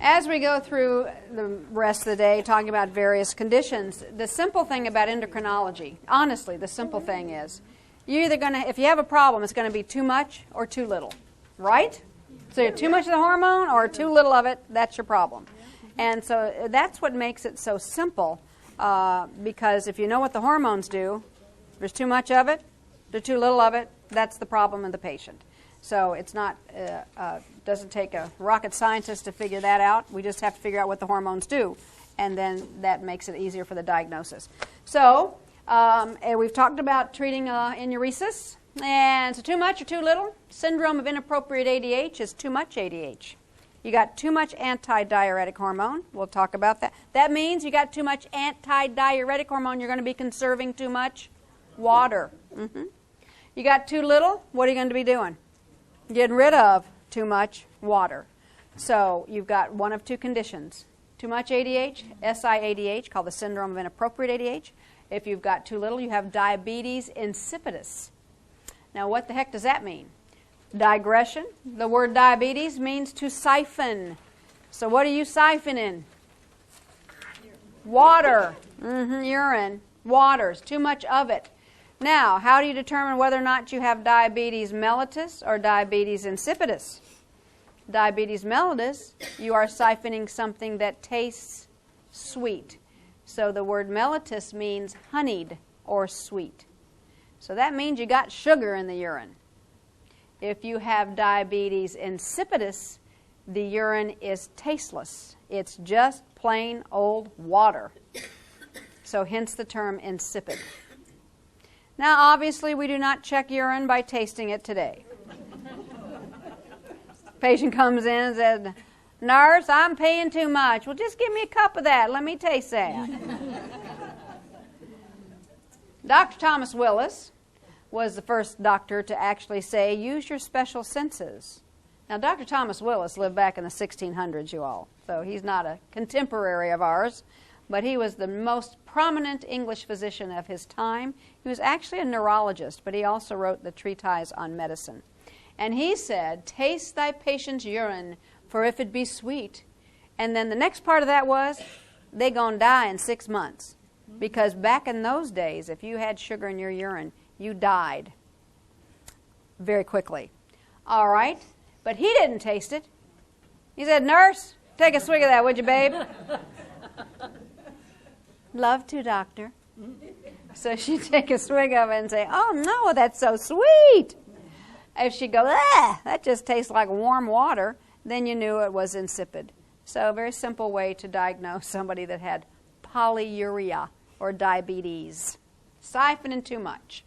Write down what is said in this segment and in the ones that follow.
As we go through the rest of the day talking about various conditions, the simple thing about endocrinology, honestly, the simple thing is, you're either going to, if you have a problem, it's going to be too much or too little, right? So too much of the hormone or too little of it, that's your problem. And so that's what makes it so simple, because if you know what the hormones do, if there's too much of it, there's too little of it, that's the problem of the patient. So it's not, doesn't take a rocket scientist to figure that out. We just have to figure out what the hormones do, and then that makes it easier for the diagnosis. So we've talked about treating enuresis, and so too much or too little. Syndrome of inappropriate ADH is too much ADH. You got too much antidiuretic hormone. We'll talk about that. That means you got too much antidiuretic hormone. You're going to be conserving too much water. You got too little. What are you going to be doing? Getting rid of too much water. So you've got one of two conditions. Too much ADH, CIADH, called the syndrome of inappropriate ADH. If you've got too little, you have diabetes insipidus. Now what the heck does that mean? Digression. The word diabetes means to siphon. So what are you siphoning? Water. Urine. Water's too much of it. Now, how do you determine whether or not you have diabetes mellitus or diabetes insipidus? Diabetes mellitus, you are siphoning something that tastes sweet. So the word mellitus means honeyed or sweet. So that means you got sugar in the urine. If you have diabetes insipidus, the urine is tasteless. It's just plain old water. So hence the term insipid. Now, obviously, we do not check urine by tasting it today. Patient comes in and says, "Nurse, I'm paying too much." "Well, just give me a cup of that. Let me taste that." Dr. Thomas Willis was the first doctor to actually say, use your special senses. Now, Dr. Thomas Willis lived back in the 1600s, you all. So he's not a contemporary of ours. But he was the most prominent English physician of his time. He was actually a neurologist, but he also wrote the treatise on medicine. And he said, "Taste thy patient's urine, for if it be sweet." And then the next part of that was, they gonna die in 6 months. Because back in those days, if you had sugar in your urine, you died very quickly. All right? But he didn't taste it. He said, "Nurse, take a swig of that, would you, babe?" "Love to, doctor." So she'd take a swig of it and say, "Oh, no, that's so sweet." If she'd go, "Ah, that just tastes like warm water," then you knew it was insipid. So a very simple way to diagnose somebody that had polyuria or diabetes. Siphoning too much.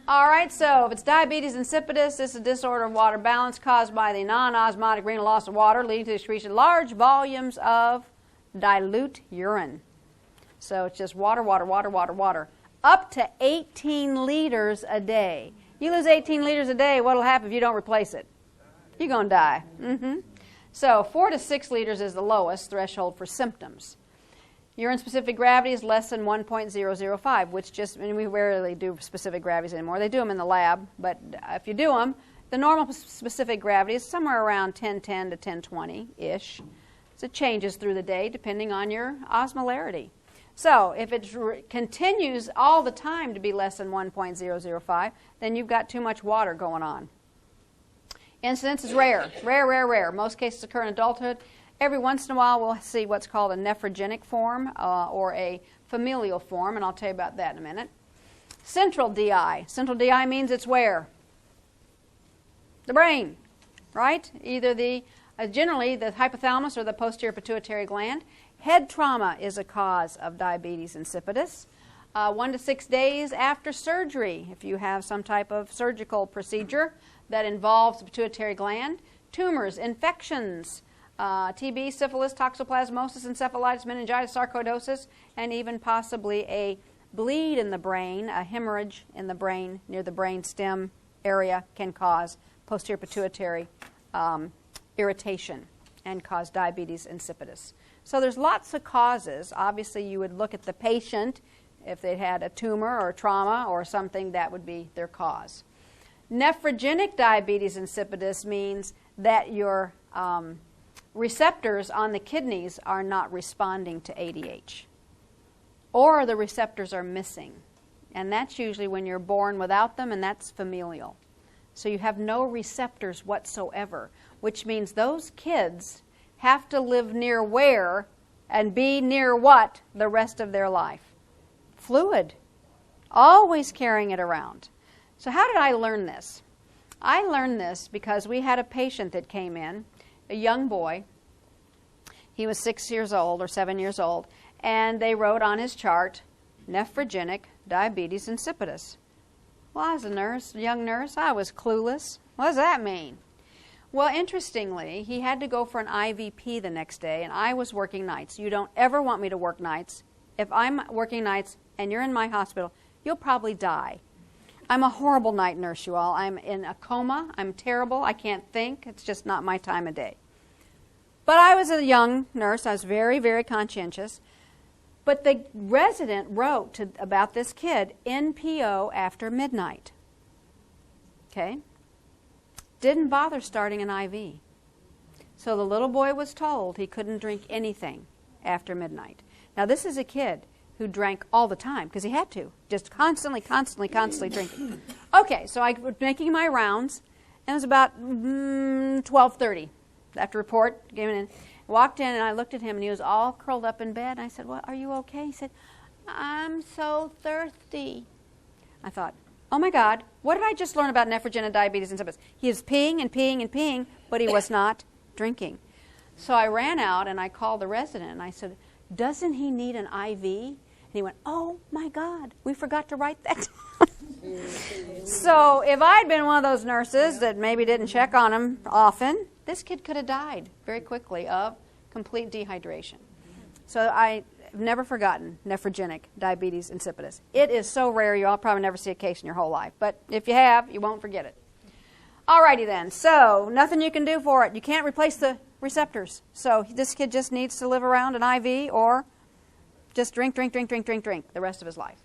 All right, so if it's diabetes insipidus, this is a disorder of water balance caused by the non-osmotic renal loss of water leading to the excretion of large volumes of dilute urine. So it's just water, water, water, water, water. Up to 18 liters a day. You lose 18 liters a day, what will happen if you don't replace it? You're going to die. So 4 to 6 liters is the lowest threshold for symptoms. Urine-specific gravity is less than 1.005, which just, and we rarely do specific gravities anymore. They do them in the lab, but if you do them, the normal specific gravity is somewhere around 1010 to 1020-ish. So it changes through the day depending on your osmolarity. So if it continues all the time to be less than 1.005, then you've got too much water going on. Incidence is rare. Rare, rare, rare. Most cases occur in adulthood. Every once in a while we'll see what's called a nephrogenic form or a familial form, and I'll tell you about that in a minute. Central DI. Central DI means it's where? The brain, right? Either generally the hypothalamus or the posterior pituitary gland. Head trauma is a cause of diabetes insipidus. 1 to 6 days after surgery, if you have some type of surgical procedure that involves the pituitary gland. Tumors, infections, TB, syphilis, toxoplasmosis, encephalitis, meningitis, sarcoidosis, and even possibly a bleed in the brain, a hemorrhage in the brain near the brain stem area can cause posterior pituitary irritation and cause diabetes insipidus. So there's lots of causes. Obviously, you would look at the patient. If they had a tumor or trauma or something, that would be their cause. Nephrogenic diabetes insipidus means that your receptors on the kidneys are not responding to ADH, or the receptors are missing. And that's usually when you're born without them, and that's familial. So you have no receptors whatsoever, which means those kids have to live near where and be near what the rest of their life? Fluid. Always carrying it around. So how did I learn this? I learned this because we had a patient that came in, a young boy. He was 6 years old or 7 years old, and they wrote on his chart, nephrogenic diabetes insipidus. Well, I was a young nurse. I was clueless. What does that mean? Well, interestingly, he had to go for an IVP the next day, and I was working nights. You don't ever want me to work nights. If I'm working nights and you're in my hospital, you'll probably die. I'm a horrible night nurse, you all. I'm in a coma. I'm terrible. I can't think. It's just not my time of day. But I was a young nurse. I was very, very conscientious. But the resident wrote about this kid, NPO after midnight. Okay? Didn't bother starting an IV. So the little boy was told he couldn't drink anything after midnight. Now this is a kid who drank all the time because he had to. Just constantly drinking. Okay, so I was making my rounds, and it was about 12:30. After report, came in. Walked in, and I looked at him, and he was all curled up in bed. And I said, "Well, are you okay?" He said, "I'm so thirsty." I thought, oh, my God, what did I just learn about nephrogenic diabetes insipidus? He was peeing and peeing and peeing, but he was not drinking. So I ran out, and I called the resident, and I said, "Doesn't he need an IV?" And he went, "Oh, my God, we forgot to write that down." So if I'd been one of those nurses that maybe didn't check on him often, this kid could have died very quickly of complete dehydration. So I've never forgotten nephrogenic diabetes insipidus. It is so rare, you all probably never see a case in your whole life. But if you have, you won't forget it. Alrighty then, so nothing you can do for it. You can't replace the receptors. So this kid just needs to live around an IV or just drink the rest of his life.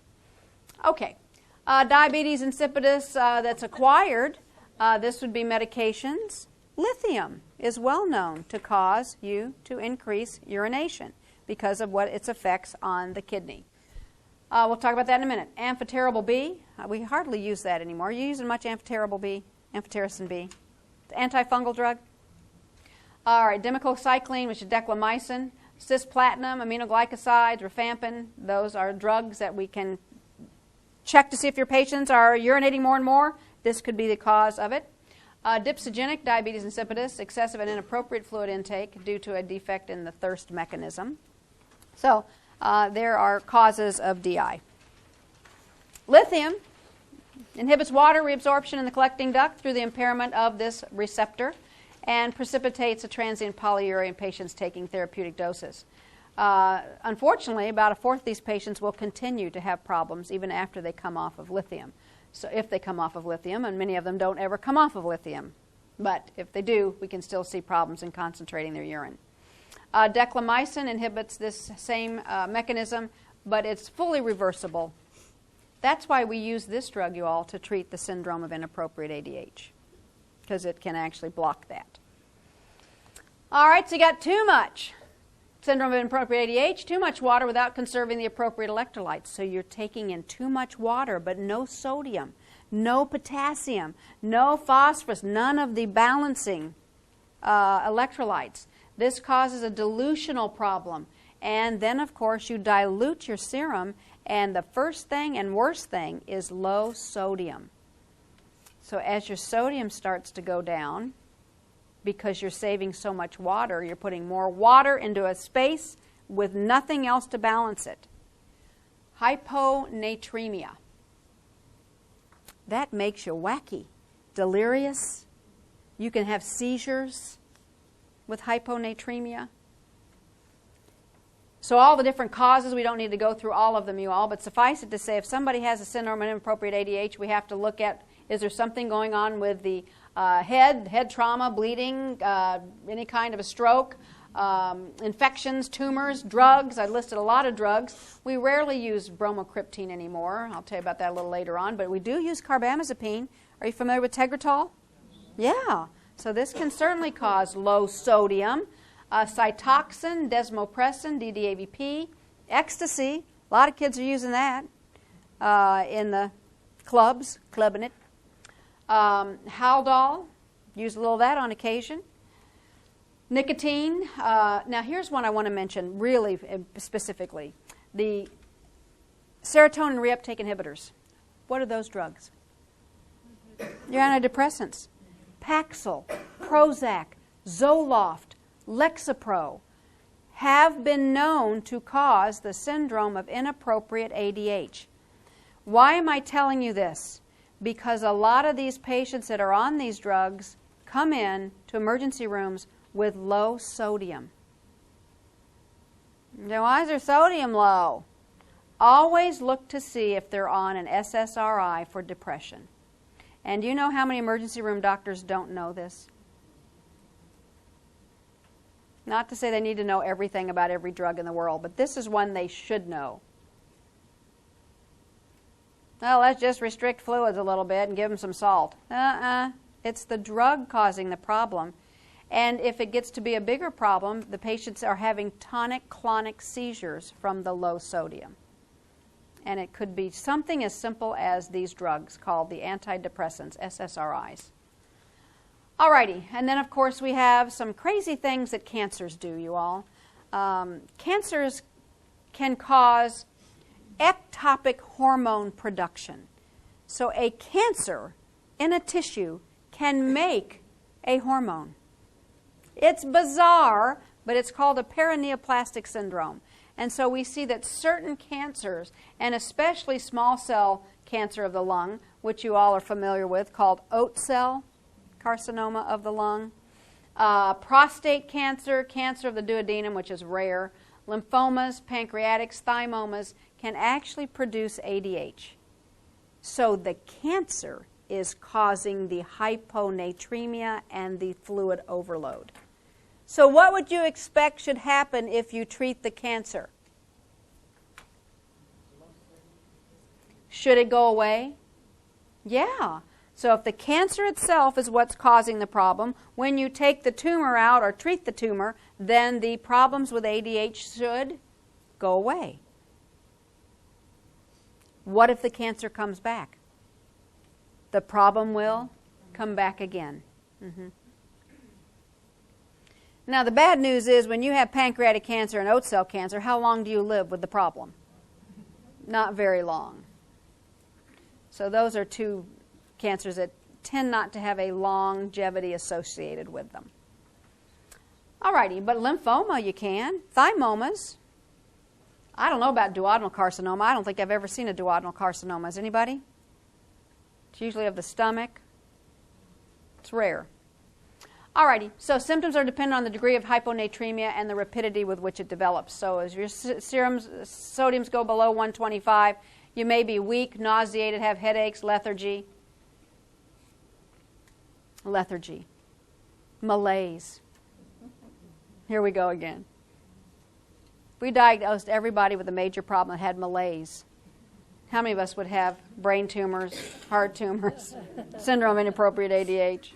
Okay, diabetes insipidus that's acquired, this would be medications. Lithium is well known to cause you to increase urination because of what its effects on the kidney. We'll talk about that in a minute. Amphotericin B, we hardly use that anymore. Are you using much amphotericin B? Amphotericin B, the antifungal drug? All right, dimethylcycline, which is declamycin, cisplatinum, aminoglycosides, rifampin. Those are drugs that we can check to see if your patients are urinating more and more. This could be the cause of it. Dipsogenic diabetes insipidus, excessive and inappropriate fluid intake due to a defect in the thirst mechanism. So there are causes of DI. Lithium inhibits water reabsorption in the collecting duct through the impairment of this receptor and precipitates a transient polyuria in patients taking therapeutic doses. Unfortunately, about a fourth of these patients will continue to have problems even after they come off of lithium. So if they come off of lithium, and many of them don't ever come off of lithium, but if they do, we can still see problems in concentrating their urine. Declamycin inhibits this same mechanism, but it's fully reversible. That's why we use this drug, you all, to treat the syndrome of inappropriate ADH, because it can actually block that. All right, so you got too much syndrome of inappropriate ADH, too much water without conserving the appropriate electrolytes. So you're taking in too much water, but no sodium, no potassium, no phosphorus, none of the balancing electrolytes. This causes a dilutional problem. And then, of course, you dilute your serum, and the first thing and worst thing is low sodium. So as your sodium starts to go down, because you're saving so much water, you're putting more water into a space with nothing else to balance it. Hyponatremia. That makes you wacky, delirious. You can have seizures with hyponatremia. So all the different causes, we don't need to go through all of them, you all, but suffice it to say, if somebody has a syndrome of inappropriate ADH, we have to look at, is there something going on with the head trauma, bleeding, any kind of a stroke, infections, tumors, drugs. I listed a lot of drugs. We rarely use bromocriptine anymore. I'll tell you about that a little later on, but we do use carbamazepine. Are you familiar with Tegretol? Yeah. So this can certainly cause low sodium. Cytoxin, desmopressin, DDAVP, ecstasy. A lot of kids are using that in the clubs, clubbing it. Haldol, use a little of that on occasion. Nicotine. Now here's one I want to mention really specifically. The serotonin reuptake inhibitors. What are those drugs? Your antidepressants. Paxil, Prozac, Zoloft, Lexapro have been known to cause the syndrome of inappropriate ADH. Why am I telling you this? Because a lot of these patients that are on these drugs come in to emergency rooms with low sodium. Now, why is their sodium low? Always look to see if they're on an SSRI for depression. And do you know how many emergency room doctors don't know this? Not to say they need to know everything about every drug in the world, but this is one they should know. Well, let's just restrict fluids a little bit and give them some salt. It's the drug causing the problem. And if it gets to be a bigger problem, the patients are having tonic-clonic seizures from the low sodium. And it could be something as simple as these drugs called the antidepressants, SSRIs. Alrighty, and then of course we have some crazy things that cancers do, you all. Cancers can cause ectopic hormone production. So a cancer in a tissue can make a hormone. It's bizarre, but it's called a paraneoplastic syndrome. And so we see that certain cancers, and especially small cell cancer of the lung, which you all are familiar with, called oat cell carcinoma of the lung, prostate cancer, cancer of the duodenum, which is rare, lymphomas, pancreatics, thymomas, can actually produce ADH. So the cancer is causing the hyponatremia and the fluid overload. So what would you expect should happen if you treat the cancer? Should it go away? Yeah. So if the cancer itself is what's causing the problem, when you take the tumor out or treat the tumor, then the problems with ADH should go away. What if the cancer comes back? The problem will come back again. Now the bad news is when you have pancreatic cancer and oat cell cancer, how long do you live with the problem? Not very long. So those are two cancers that tend not to have a longevity associated with them. Alrighty, but lymphoma you can. Thymomas. I don't know about duodenal carcinoma. I don't think I've ever seen a duodenal carcinoma. Has anybody? It's usually of the stomach. It's rare. Alrighty, so symptoms are dependent on the degree of hyponatremia and the rapidity with which it develops. So as your sodiums go below 125, you may be weak, nauseated, have headaches, lethargy. Malaise. Here we go again. We diagnosed everybody with a major problem that had malaise. How many of us would have brain tumors, heart tumors, syndrome of inappropriate ADH?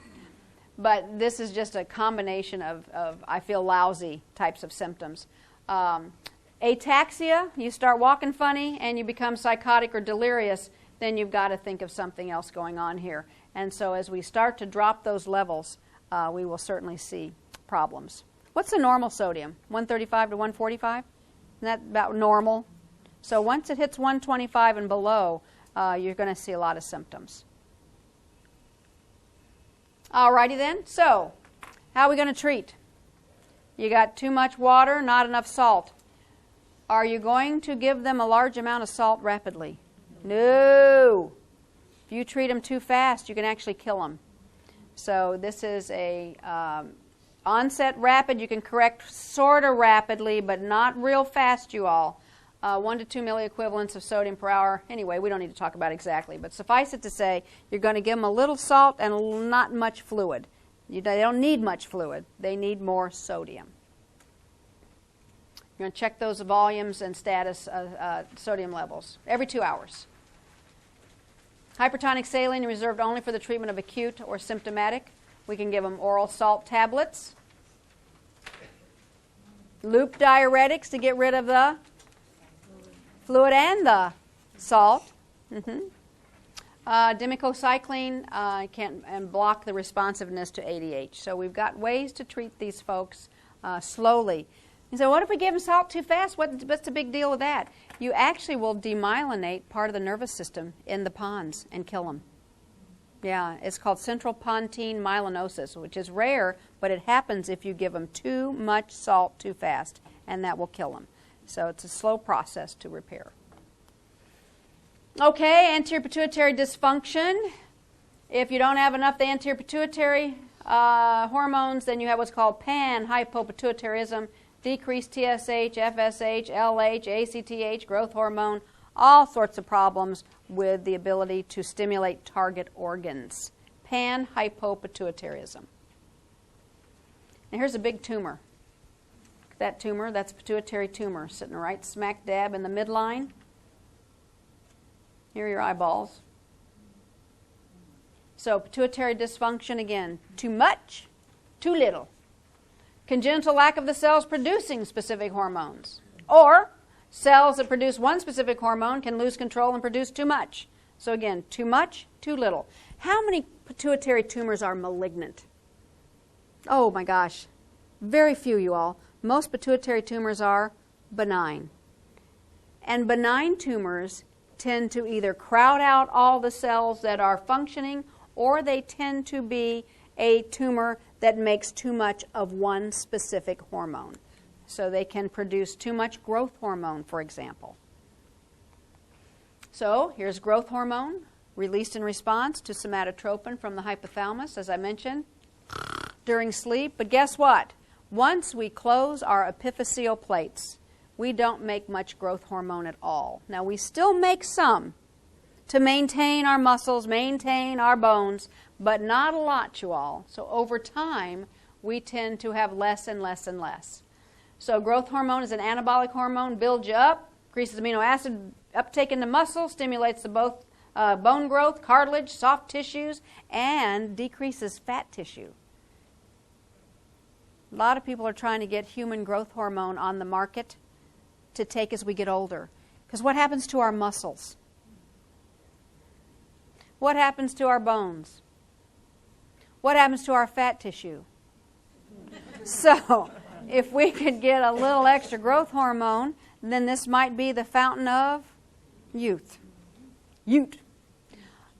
But this is just a combination of I feel lousy types of symptoms. Ataxia, you start walking funny and you become psychotic or delirious, then you've got to think of something else going on here. And so as we start to drop those levels, we will certainly see problems. What's the normal sodium? 135 to 145? Isn't that about normal? So once it hits 125 and below, you're going to see a lot of symptoms. Alrighty then, so how are we going to treat? You got too much water, not enough salt. Are you going to give them a large amount of salt rapidly? No. If you treat them too fast, you can actually kill them. So this is a onset rapid. You can correct sort of rapidly, but not real fast, you all. 1 to 2 milliequivalents of sodium per hour. Anyway, we don't need to talk about exactly, but suffice it to say, you're going to give them a little salt and not much fluid. They don't need much fluid. They need more sodium. You're going to check those volumes and status sodium levels every 2 hours. Hypertonic saline reserved only for the treatment of acute or symptomatic. We can give them oral salt tablets. loop diuretics to get rid of the fluid and the salt. Dimicocycline can block the responsiveness to ADH. So we've got ways to treat these folks slowly. And so what if we give them salt too fast? What's the big deal with that? You actually will demyelinate part of the nervous system in the pons and kill them. Yeah, it's called central pontine myelinosis, which is rare, but it happens if you give them too much salt too fast, and that will kill them. So it's a slow process to repair. Okay, anterior pituitary dysfunction. If you don't have enough of the anterior pituitary hormones, then you have what's called pan-hypopituitarism, decreased TSH, FSH, LH, ACTH, growth hormone, all sorts of problems with the ability to stimulate target organs. Pan-hypopituitarism. Now here's a big tumor. That tumor, that's a pituitary tumor sitting right smack dab in the midline. Here are your eyeballs. So pituitary dysfunction again. Too much, too little. Congenital lack of the cells producing specific hormones. Or cells that produce one specific hormone can lose control and produce too much. So again, too much, too little. How many pituitary tumors are malignant? Oh my gosh, very few, you all. Most pituitary tumors are benign. And benign tumors tend to either crowd out all the cells that are functioning, or they tend to be a tumor that makes too much of one specific hormone. So they can produce too much growth hormone, for example. So here's growth hormone released in response to somatotropin from the hypothalamus, as I mentioned, during sleep. But guess what? Once we close our epiphyseal plates, we don't make much growth hormone at all. Now, we still make some to maintain our muscles, maintain our bones, but not a lot, you all. So over time, we tend to have less and less and less. So growth hormone is an anabolic hormone, builds you up, increases amino acid uptake in the muscle, stimulates the both bone growth, cartilage, soft tissues, and decreases fat tissue. A lot of people are trying to get human growth hormone on the market to take as we get older. Because what happens to our muscles? What happens to our bones? What happens to our fat tissue? So, if we could get a little extra growth hormone, then this might be the fountain of youth. Youth.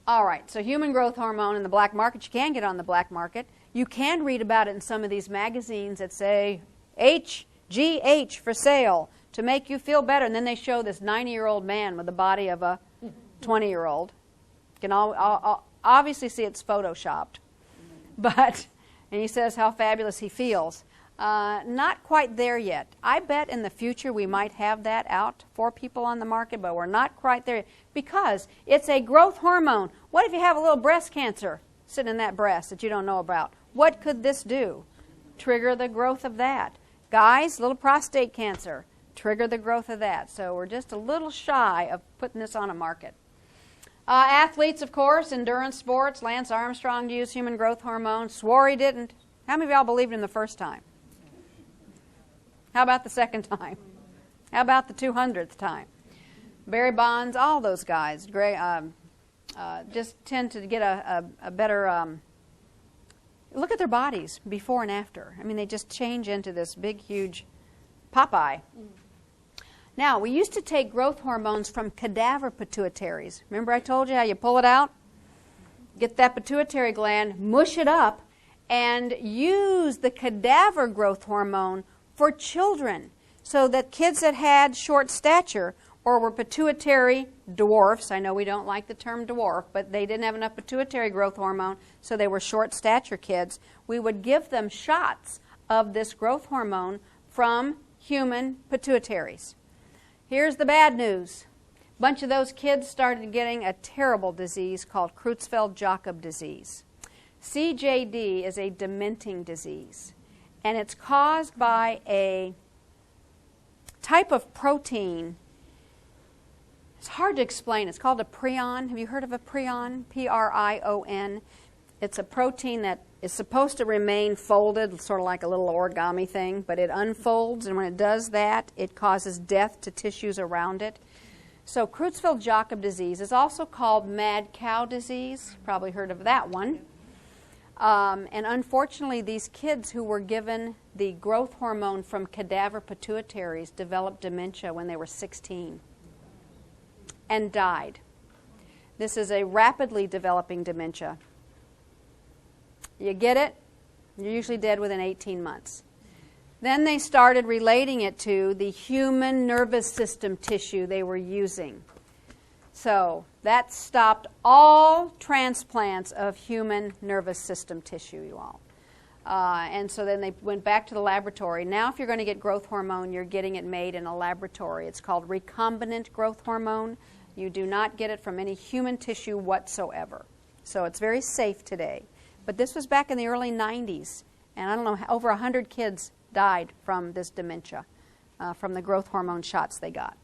All right, so human growth hormone in the black market, you can get on the black market. You can read about it in some of these magazines that say HGH for sale to make you feel better. And then they show this 90-year-old man with the body of a 20-year-old. You can obviously see it's photoshopped. But, and he says how fabulous he feels. Not quite there yet. I bet in the future we might have that out for people on the market, but we're not quite there yet because it's a growth hormone. What if you have a little breast cancer sitting in that breast that you don't know about? What could this do? Trigger the growth of that. Guys, little prostate cancer, trigger the growth of that. So we're just a little shy of putting this on a market. Athletes, of course, endurance sports. Lance Armstrong used human growth hormone. Swore he didn't. How many of y'all believed him the first time? How about the second time? How about the 200th time? Barry Bonds, all those guys just tend to get a better look at their bodies before and after. I mean, they just change into this big, huge Popeye. Now, we used to take growth hormones from cadaver pituitaries. Remember I told you how you pull it out? Get that pituitary gland, mush it up, and use the cadaver growth hormone for children so that kids that had short stature or were pituitary dwarfs, I know we don't like the term dwarf, but they didn't have enough pituitary growth hormone, so they were short stature kids, we would give them shots of this growth hormone from human pituitaries. Here's the bad news. A bunch of those kids started getting a terrible disease called Creutzfeldt-Jakob disease. CJD is a dementing disease, and it's caused by a type of protein. It's hard to explain. It's called a prion. Have you heard of a prion? P-R-I-O-N. It's a protein that is supposed to remain folded, sort of like a little origami thing, but it unfolds, and when it does that, it causes death to tissues around it. So Creutzfeldt-Jakob disease is also called mad cow disease. Probably heard of that one. And unfortunately, these kids who were given the growth hormone from cadaver pituitaries developed dementia when they were 16 and died. This is a rapidly developing dementia. You get it? You're usually dead within 18 months. Then they started relating it to the human nervous system tissue they were using. So that stopped all transplants of human nervous system tissue, you all. And so then they went back to the laboratory. Now if you're going to get growth hormone, you're getting it made in a laboratory. It's called recombinant growth hormone. You do not get it from any human tissue whatsoever. So it's very safe today. But this was back in the early 90s. And I don't know, over 100 kids died from this dementia, from the growth hormone shots they got.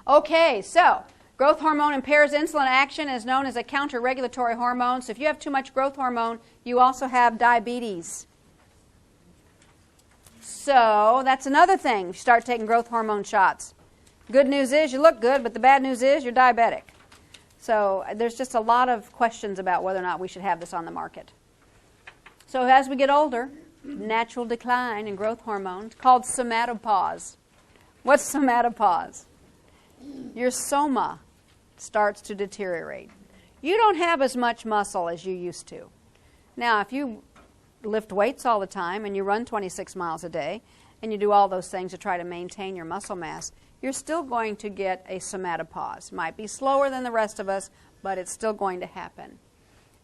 Okay, so growth hormone impairs insulin action and is known as a counter-regulatory hormone. So if you have too much growth hormone, you also have diabetes. So that's another thing. You start taking growth hormone shots. Good news is you look good, but the bad news is you're diabetic. So there's just a lot of questions about whether or not we should have this on the market. So as we get older, natural decline in growth hormones called somatopause. What's somatopause? Your soma starts to deteriorate. You don't have as much muscle as you used to. Now, if you lift weights all the time and you run 26 miles a day and you do all those things to try to maintain your muscle mass, you're still going to get a somatopause. Might be slower than the rest of us, but it's still going to happen.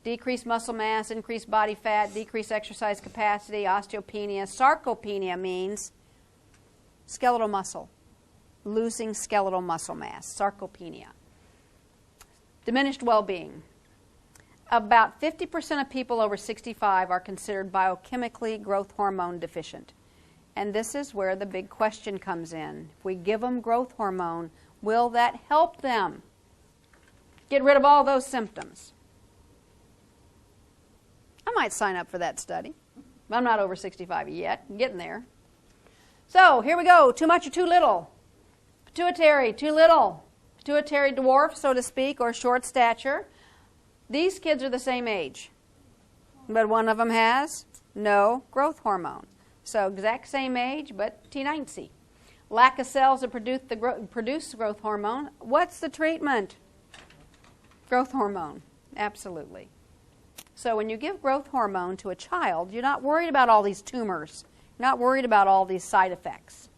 Decreased muscle mass, increased body fat, decreased exercise capacity, osteopenia. Sarcopenia means skeletal muscle, losing skeletal muscle mass, sarcopenia. Diminished well-being. About 50% of people over 65 are considered biochemically growth hormone deficient. And this is where the big question comes in. If we give them growth hormone, will that help them get rid of all those symptoms? I might sign up for that study. I'm not over 65 yet. I'm getting there. So here we go. Too much or too little? Pituitary, too little. Pituitary dwarf, so to speak, or short stature. These kids are the same age, but one of them has no growth hormone. So exact same age, but T90. Lack of cells that produce growth hormone. What's the treatment? Growth hormone. Absolutely. So when you give growth hormone to a child, you're not worried about all these tumors. You're not worried about all these side effects.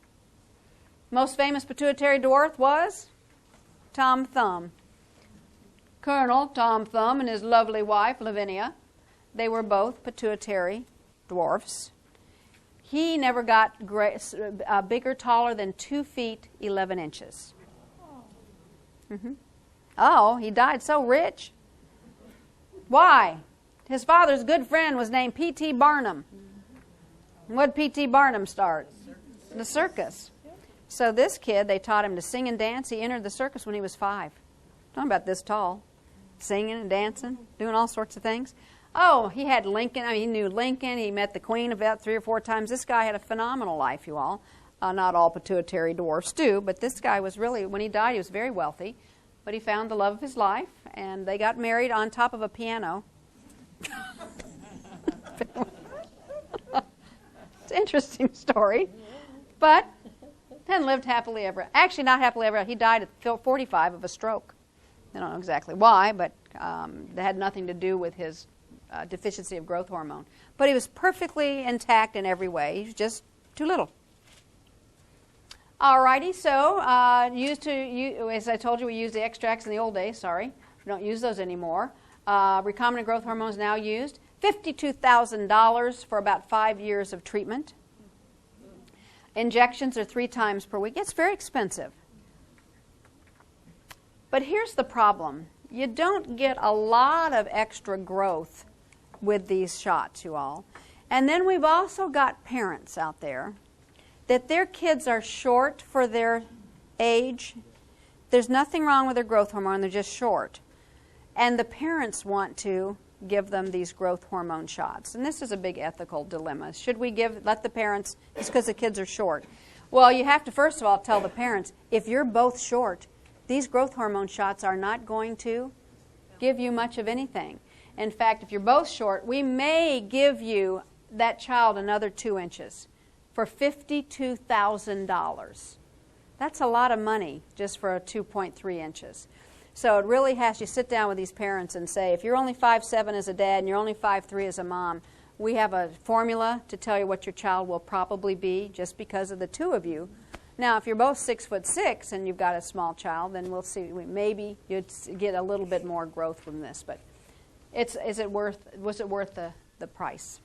Most famous pituitary dwarf was Tom Thumb. Colonel Tom Thumb and his lovely wife, Lavinia, they were both pituitary dwarfs. He never got bigger, taller than 2 feet, 11 inches. Oh, he died so rich. Why? His father's good friend was named P.T. Barnum. What did P.T. Barnum start? The circus. So this kid, they taught him to sing and dance. He entered the circus when he was 5. Talking about this tall. Singing and dancing, doing all sorts of things. Oh, he had Lincoln. I mean, he knew Lincoln. He met the Queen about 3 or 4 times. This guy had a phenomenal life, you all. Not all pituitary dwarfs do, but this guy was really, when he died, he was very wealthy. But he found the love of his life, and they got married on top of a piano. It's an interesting story. But then lived happily ever. Actually, not happily ever. He died at 45 of a stroke. I don't know exactly why, but that had nothing to do with his deficiency of growth hormone. But he was perfectly intact in every way. He was just too little. Alrighty, so as I told you, we used the extracts in the old days. Sorry, we don't use those anymore. Recombinant growth hormone is now used. $52,000 for about 5 years of treatment. Injections are 3 times per week. It's very expensive. But here's the problem. You don't get a lot of extra growth with these shots, you all. And then we've also got parents out there that their kids are short for their age. There's nothing wrong with their growth hormone. They're just short. And the parents want to give them these growth hormone shots. And this is a big ethical dilemma. Should we let the parents, just because the kids are short? Well, you have to first of all tell the parents, if you're both short, these growth hormone shots are not going to give you much of anything. In fact, if you're both short, we may give you that child another 2 inches for $52,000. That's a lot of money just for a 2.3 inches. So it really has you sit down with these parents and say, if you're only 5'7" as a dad and you're only 5'3" as a mom, we have a formula to tell you what your child will probably be just because of the two of you. Now, if you're both 6'6" and you've got a small child, then we'll see. Maybe you'd get a little bit more growth from this, but was it worth the price?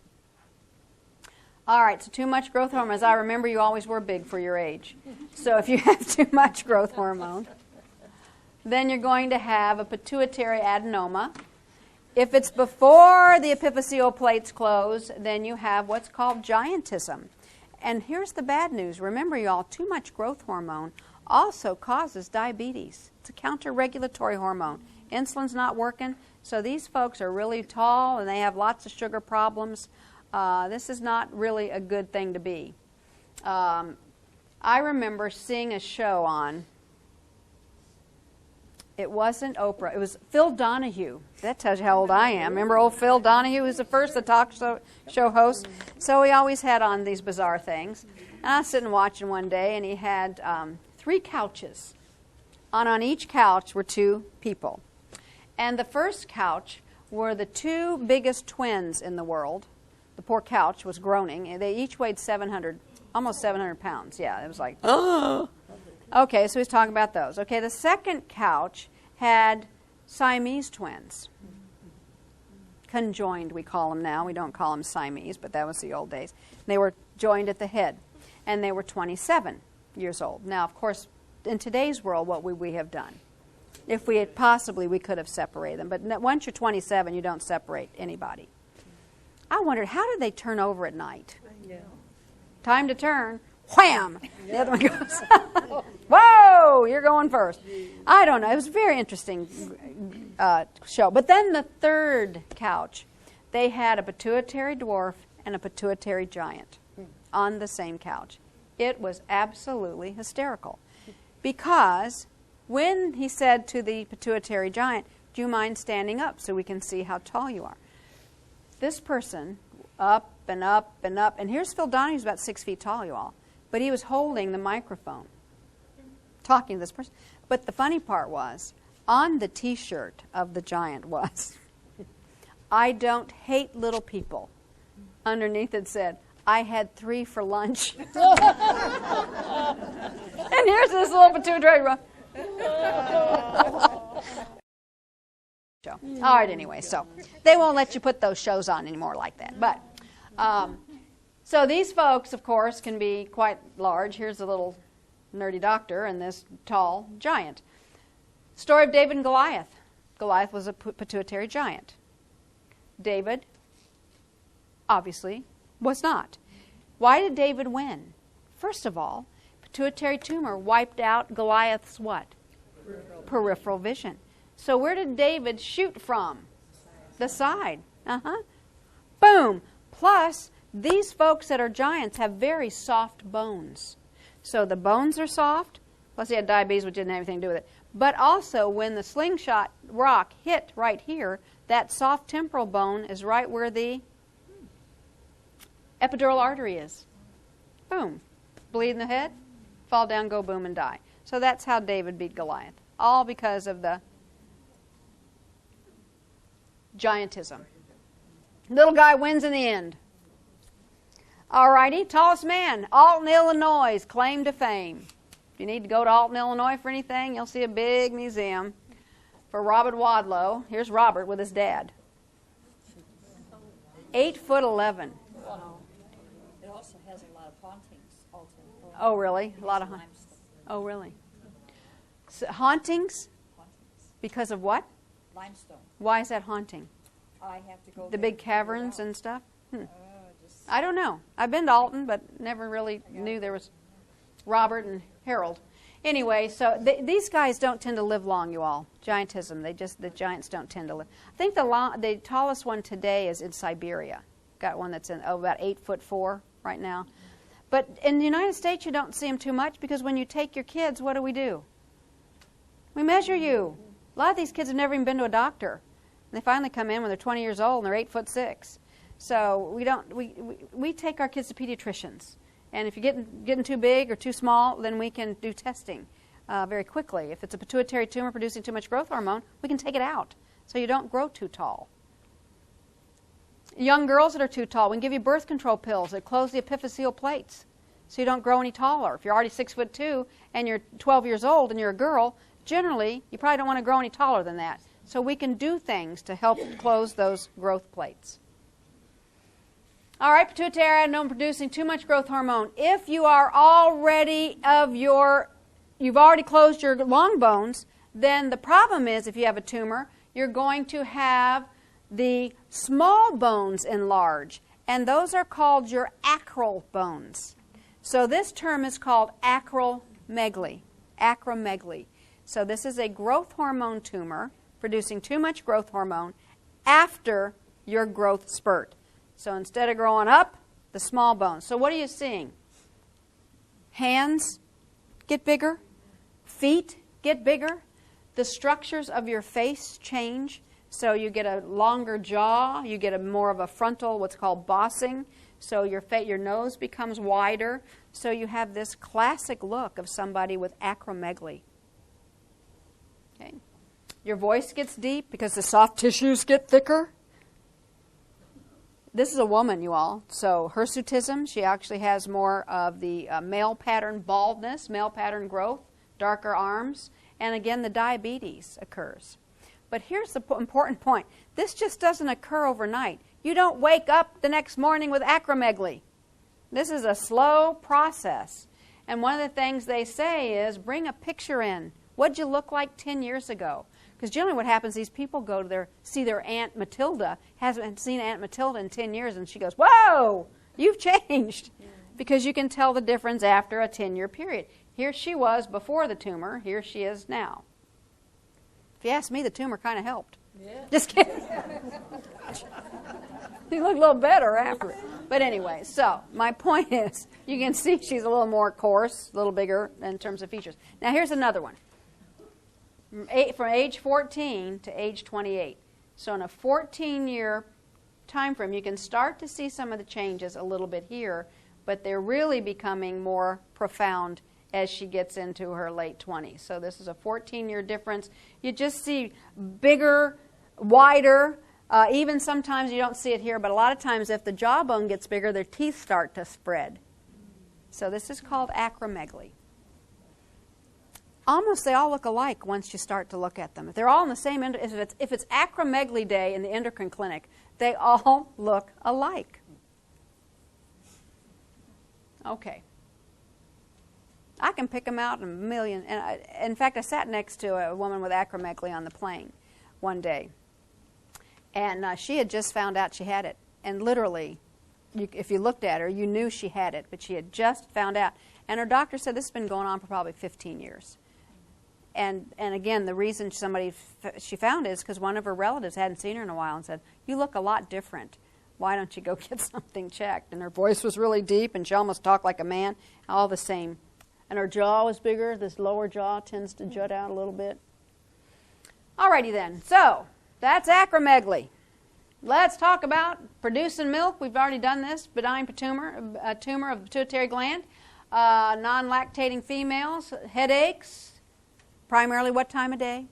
All right, so too much growth hormone. As I remember, you always were big for your age. So if you have too much growth hormone, then you're going to have a pituitary adenoma. If it's before the epiphyseal plates close, then you have what's called giantism. And here's the bad news. Remember, y'all, too much growth hormone also causes diabetes. It's a counter-regulatory hormone. Insulin's not working, so these folks are really tall and they have lots of sugar problems. This is not really a good thing to be. I remember seeing a show on, it wasn't Oprah, it was Phil Donahue. That tells you how old I am. Remember old Phil Donahue, who was the first talk show host? So he always had on these bizarre things. And I was sitting watching one day, and he had 3 couches. On each couch were 2 people. And the first couch were the 2 biggest twins in the world. The poor couch was groaning, and they each weighed almost 700 pounds. Yeah, it was like, oh. Okay, so he's talking about those. Okay, the second couch had Siamese twins. Conjoined, we call them now. We don't call them Siamese, but that was the old days. They were joined at the head, and they were 27 years old. Now, of course, in today's world, what would we have done? If we had possibly, we could have separated them. But once you're 27, you don't separate anybody. I wondered, how did they turn over at night? Yeah. Time to turn. Wham! The other one goes, whoa, you're going first. I don't know. It was a very interesting show. But then the third couch, they had a pituitary dwarf and a pituitary giant on the same couch. It was absolutely hysterical. Because when he said to the pituitary giant, do you mind standing up so we can see how tall you are? This person, up and up and up, and here's Phil Donahue, who's about 6 feet tall, you all. But he was holding the microphone, talking to this person. But the funny part was, on the T-shirt of the giant was, I don't hate little people. Underneath it said, I had 3 for lunch. And here's this little pituitary run. All right, anyway, so they won't let you put those shows on anymore like that. But so these folks, of course, can be quite large. Here's a little nerdy doctor and this tall giant. Story of David and Goliath. Goliath was a pituitary giant. David, obviously, was not. Why did David win? First of all, pituitary tumor wiped out Goliath's what? Peripheral vision. So where did David shoot from? The side. Boom. Plus, these folks that are giants have very soft bones. So the bones are soft. Plus he had diabetes, which didn't have anything to do with it. But also, when the slingshot rock hit right here, that soft temporal bone is right where the epidural artery is. Boom. Bleed in the head, fall down, go boom, and die. So that's how David beat Goliath. All because of the giantism. Little guy wins in the end. All righty, tallest man, Alton, Illinois, claim to fame. If you need to go to Alton, Illinois for anything, you'll see a big museum for Robert Wadlow. Here's Robert with his dad. 8'11". Wow. It also has a lot of hauntings. Alton. Oh, really? A lot of hauntings. Oh, really? So, hauntings? Because of what? Limestone. Why is that haunting? I have to go The there big caverns and stuff? just I don't know. I've been to Alton, but never really knew there was Robert and Harold. Anyway, so these guys don't tend to live long, you all. Giantism, the giants don't tend to live. I think the tallest one today is in Siberia. Got one that's about 8'4" right now. But in the United States, you don't see them too much because when you take your kids, what do? We measure you. A lot of these kids have never even been to a doctor. And they finally come in when they're 20 years old and they're 8'6". So we take our kids to pediatricians. And if you're getting too big or too small, then we can do testing very quickly. If it's a pituitary tumor producing too much growth hormone, we can take it out so you don't grow too tall. Young girls that are too tall, we can give you birth control pills that close the epiphyseal plates so you don't grow any taller. If you're already 6'2" and you're 12 years old and you're a girl, generally you probably don't want to grow any taller than that. So we can do things to help close those growth plates. All right, pituitary adenoma producing too much growth hormone. If you are already you've already closed your long bones, then the problem is if you have a tumor, you're going to have the small bones enlarge, and those are called your acral bones. So this term is called acromegaly. Acromegaly. So this is a growth hormone tumor producing too much growth hormone after your growth spurt. So instead of growing up, the small bones. So what are you seeing? Hands get bigger. Feet get bigger. The structures of your face change. So you get a longer jaw. You get more of a frontal, what's called bossing. So your nose becomes wider. So you have this classic look of somebody with acromegaly. Okay. Your voice gets deep because the soft tissues get thicker. This is a woman, you all. So hirsutism, she actually has more of the male pattern baldness, male pattern growth, darker arms, and again the diabetes occurs. But here's the important point. This just doesn't occur overnight. You don't wake up the next morning with acromegaly. This is a slow process. And one of the things they say is bring a picture in. What'd you look like 10 years ago? Because generally what happens, these people go to see their Aunt Matilda, hasn't seen Aunt Matilda in 10 years, and she goes, whoa, you've changed. Because you can tell the difference after a 10-year period. Here she was before the tumor, here she is now. If you ask me, the tumor kind of helped. Yeah. Just kidding. You look a little better after it. But anyway, so my point is, you can see she's a little more coarse, a little bigger in terms of features. Now here's another one. From age 14 to age 28. So in a 14-year time frame, you can start to see some of the changes a little bit here, but they're really becoming more profound as she gets into her late 20s. So this is a 14-year difference. You just see bigger, wider. Even sometimes you don't see it here, but a lot of times if the jawbone gets bigger, their teeth start to spread. So this is called acromegaly. Almost they all look alike once you start to look at them. If they're all in the same, if it's acromegaly day in the endocrine clinic, they all look alike. Okay. I can pick them out in a million. And in fact, I sat next to a woman with acromegaly on the plane one day. And she had just found out she had it. And literally, if you looked at her, you knew she had it, but she had just found out. And her doctor said this has been going on for probably 15 years. And again, the reason she found it is because one of her relatives hadn't seen her in a while and said, you look a lot different. Why don't you go get something checked? And her voice was really deep, and she almost talked like a man, all the same. And her jaw was bigger. This lower jaw tends to jut out a little bit. Alrighty then. So that's acromegaly. Let's talk about producing milk. We've already done this. Benign tumor of the pituitary gland. Non-lactating females. Headaches. Primarily what time of day?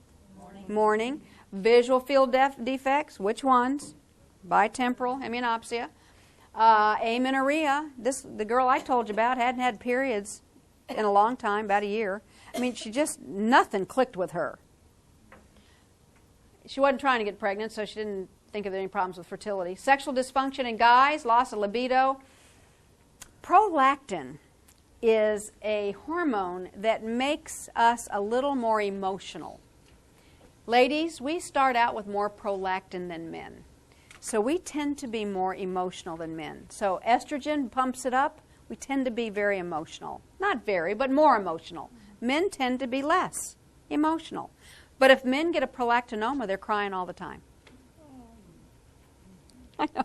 Morning. Visual field defects. Which ones? Bitemporal hemianopsia. Amenorrhea. The girl I told you about hadn't had periods in a long time, about a year. I mean, nothing clicked with her. She wasn't trying to get pregnant, so she didn't think of any problems with fertility. Sexual dysfunction in guys, loss of libido. Prolactin is a hormone that makes us a little more emotional. Ladies, we start out with more prolactin than men. So we tend to be more emotional than men. So estrogen pumps it up. We tend to be very emotional. Not very, but more emotional Men tend to be less emotional. But if men get a prolactinoma, they're crying all the time. I know.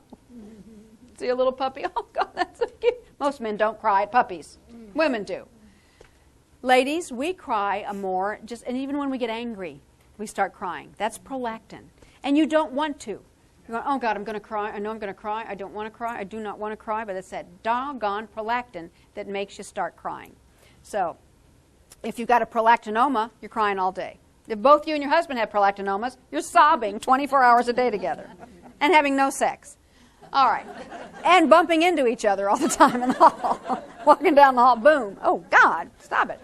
See a little puppy? Oh, God, that's so cute. Most men don't cry at puppies. Women do. Ladies, we cry more, and even when we get angry, we start crying. That's prolactin. And you don't want to. You're going, oh, God, I'm going to cry. I know I'm going to cry. I don't want to cry. I do not want to cry. But it's that doggone prolactin that makes you start crying. So if you've got a prolactinoma, you're crying all day. If both you and your husband have prolactinomas, you're sobbing 24 hours a day together and having no sex. All right. And bumping into each other all the time in the hall. Walking down the hall, boom. Oh, God, stop it.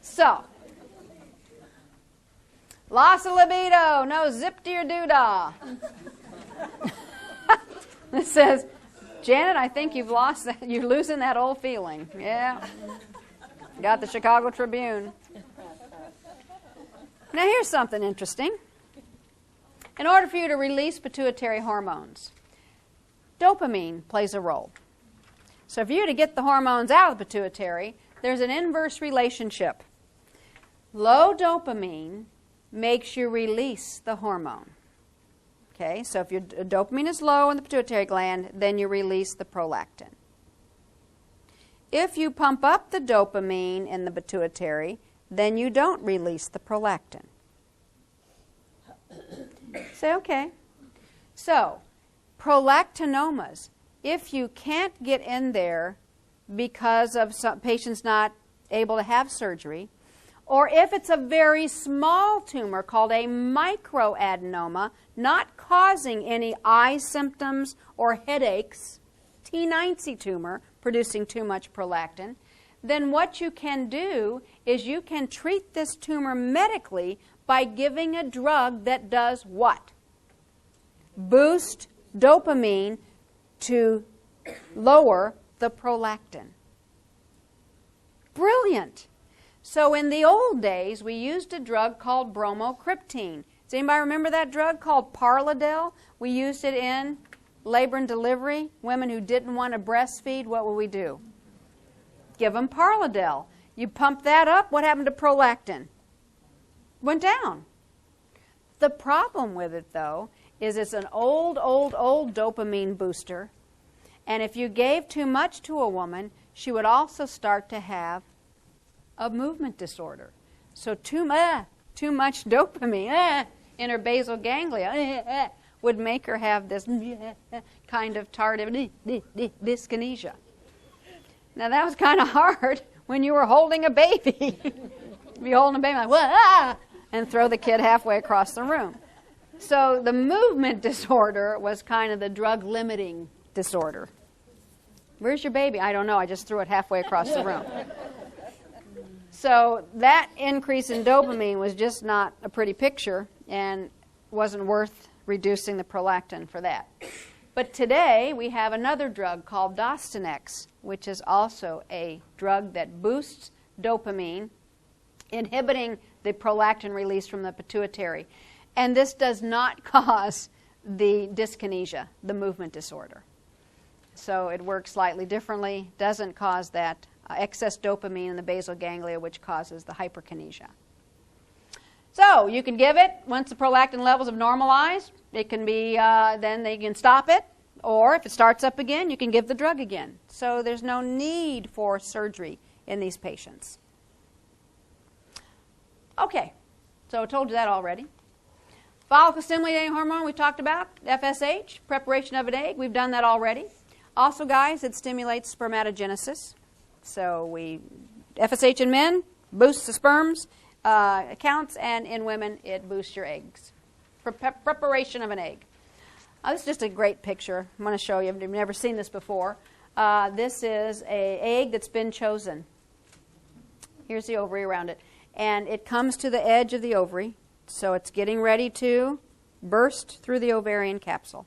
So, loss of libido, no zip to your doodah. It says, Janet, I think you've lost that. You're losing that old feeling. Yeah. Got the Chicago Tribune. Now, here's something interesting. In order for you to release pituitary hormones, dopamine plays a role. So if you're to get the hormones out of the pituitary, there's an inverse relationship. Low dopamine makes you release the hormone. Okay, so if your dopamine is low in the pituitary gland, then you release the prolactin. If you pump up the dopamine in the pituitary, then you don't release the prolactin. Say, okay. So, prolactinomas, if you can't get in there because of some patients not able to have surgery, or if it's a very small tumor called a microadenoma, not causing any eye symptoms or headaches, T9C tumor producing too much prolactin, then what you can do is you can treat this tumor medically by giving a drug that does what? Boost dopamine to lower the prolactin. Brilliant. So in the old days, we used a drug called bromocriptine. Does anybody remember that drug called Parladel? We used it in labor and delivery. Women who didn't want to breastfeed, what would we do? Give them Parladel. You pump that up, what happened to prolactin? Went down. The problem with it, though, is it's an old dopamine booster. And if you gave too much to a woman, she would also start to have a movement disorder. So too much dopamine in her basal ganglia would make her have this kind of tardive dyskinesia. Now that was kind of hard when you were holding a baby. Be holding a baby like, wah, and throw the kid halfway across the room. So the movement disorder was kind of the drug-limiting disorder. Where's your baby? I don't know. I just threw it halfway across the room. So that increase in dopamine was just not a pretty picture and wasn't worth reducing the prolactin for that. But today we have another drug called Dostinex, which is also a drug that boosts dopamine, inhibiting the prolactin release from the pituitary. And this does not cause the dyskinesia, the movement disorder. So it works slightly differently, doesn't cause that excess dopamine in the basal ganglia, which causes the hyperkinesia. So you can give it once the prolactin levels have normalized. It can be, then they can stop it. Or if it starts up again, you can give the drug again. So there's no need for surgery in these patients. Okay, so I told you that already. Follicle-stimulating hormone we talked about, FSH, preparation of an egg. We've done that already. Also, guys, it stimulates spermatogenesis. So FSH in men boosts the sperms counts, and in women it boosts your eggs. Preparation of an egg. This is just a great picture. I'm going to show you. I've never seen this before. This is an egg that's been chosen. Here's the ovary around it. And it comes to the edge of the ovary. So it's getting ready to burst through the ovarian capsule.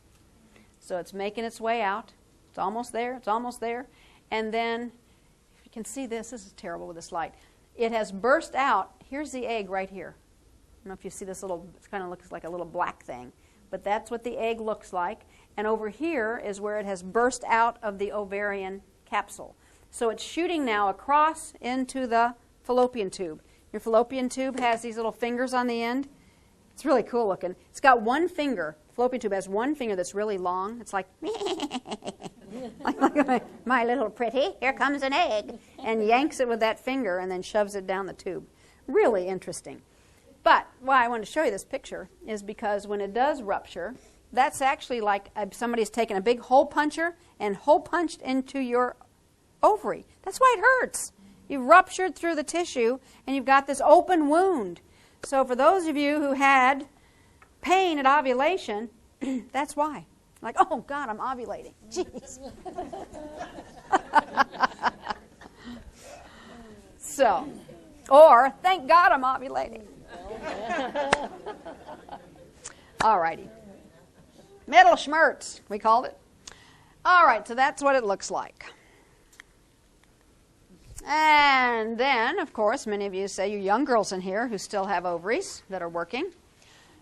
So it's making its way out. It's almost there. It's almost there. And then, if you can see this is terrible with this light. It has burst out. Here's the egg right here. I don't know if you see this little, it kind of looks like a little black thing. But that's what the egg looks like. And over here is where it has burst out of the ovarian capsule. So it's shooting now across into the fallopian tube. Your fallopian tube has these little fingers on the end. It's really cool looking. It's got one finger. The fallopian tube has one finger that's really long. It's like, like my little pretty, here comes an egg. And yanks it with that finger and then shoves it down the tube. Really interesting. But why I wanted to show you this picture is because when it does rupture, that's actually like somebody's taken a big hole puncher and hole punched into your ovary. That's why it hurts. You've ruptured through the tissue and you've got this open wound. So for those of you who had pain at ovulation, that's why. Like, oh God, I'm ovulating. Jeez. So, or thank God I'm ovulating. All righty. Metal schmerz, we called it. All right, so that's what it looks like. And then, of course, many of you say, you young girls in here who still have ovaries that are working,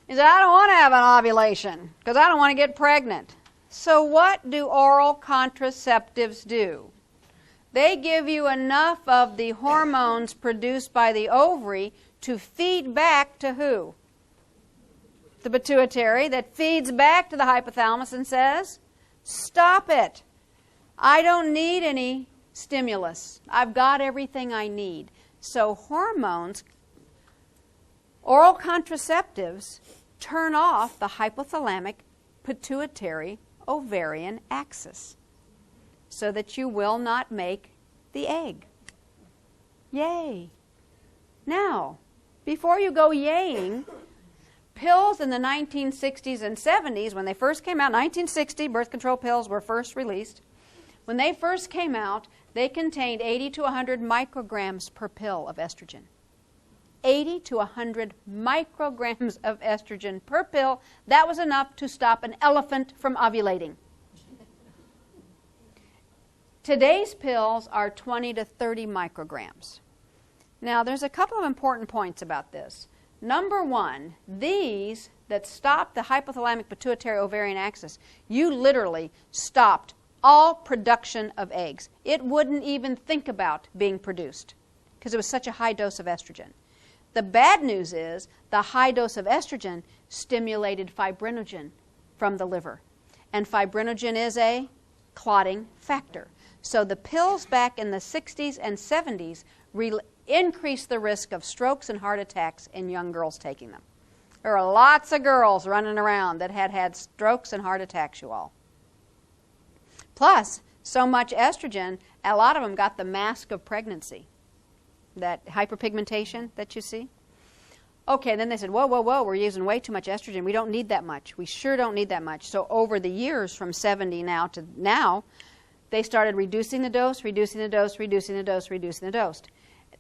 is that I don't want to have an ovulation because I don't want to get pregnant. So what do oral contraceptives do? They give you enough of the hormones produced by the ovary to feed back to who? The pituitary, that feeds back to the hypothalamus and says, stop it. I don't need any stimulus. I've got everything I need. So hormones, oral contraceptives, turn off the hypothalamic pituitary ovarian axis so that you will not make the egg. Yay. Now, before you go yaying, pills in the 1960s and 70s, when they first came out, 1960, birth control pills were first released. When they first came out, they contained 80 to 100 micrograms per pill of estrogen. 80 to 100 micrograms of estrogen per pill. That was enough to stop an elephant from ovulating. Today's pills are 20 to 30 micrograms. Now, there's a couple of important points about this. Number one, these that stop the hypothalamic pituitary ovarian axis, you literally stopped all production of eggs. It wouldn't even think about being produced because it was such a high dose of estrogen. The bad news is the high dose of estrogen stimulated fibrinogen from the liver. And fibrinogen is a clotting factor. So the pills back in the 60s and 70s increased the risk of strokes and heart attacks in young girls taking them. There are lots of girls running around that had strokes and heart attacks, you all. Plus, so much estrogen, a lot of them got the mask of pregnancy, that hyperpigmentation that you see. Okay, then they said, whoa, whoa, whoa, we're using way too much estrogen. We don't need that much. We sure don't need that much. So over the years from 70 now to now, they started reducing the dose, reducing the dose, reducing the dose, reducing the dose.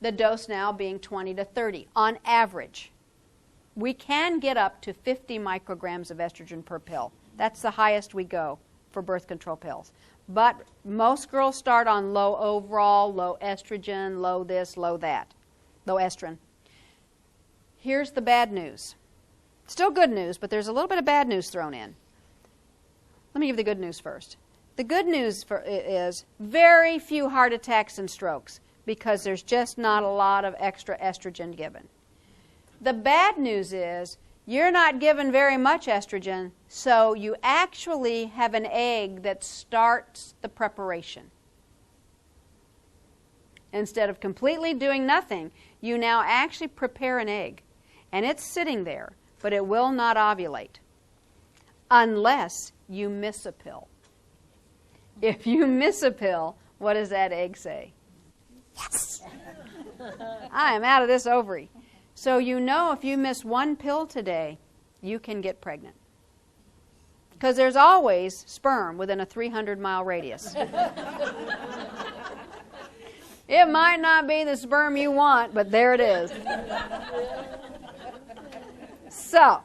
The dose now being 20 to 30 on average. We can get up to 50 micrograms of estrogen per pill. That's the highest we go for birth control pills. But most girls start on low overall, low estrogen, low this, low that, low estrin. Here's the bad news. Still good news, but there's a little bit of bad news thrown in. Let me give the good news first. The good news is very few heart attacks and strokes because there's just not a lot of extra estrogen given. The bad news is you're not given very much estrogen, so you actually have an egg that starts the preparation. Instead of completely doing nothing, you now actually prepare an egg. And it's sitting there, but it will not ovulate unless you miss a pill. If you miss a pill, what does that egg say? Yes! I am out of this ovary. So you know if you miss one pill today, you can get pregnant. Because there's always sperm within a 300-mile radius. It might not be the sperm you want, but there it is. So,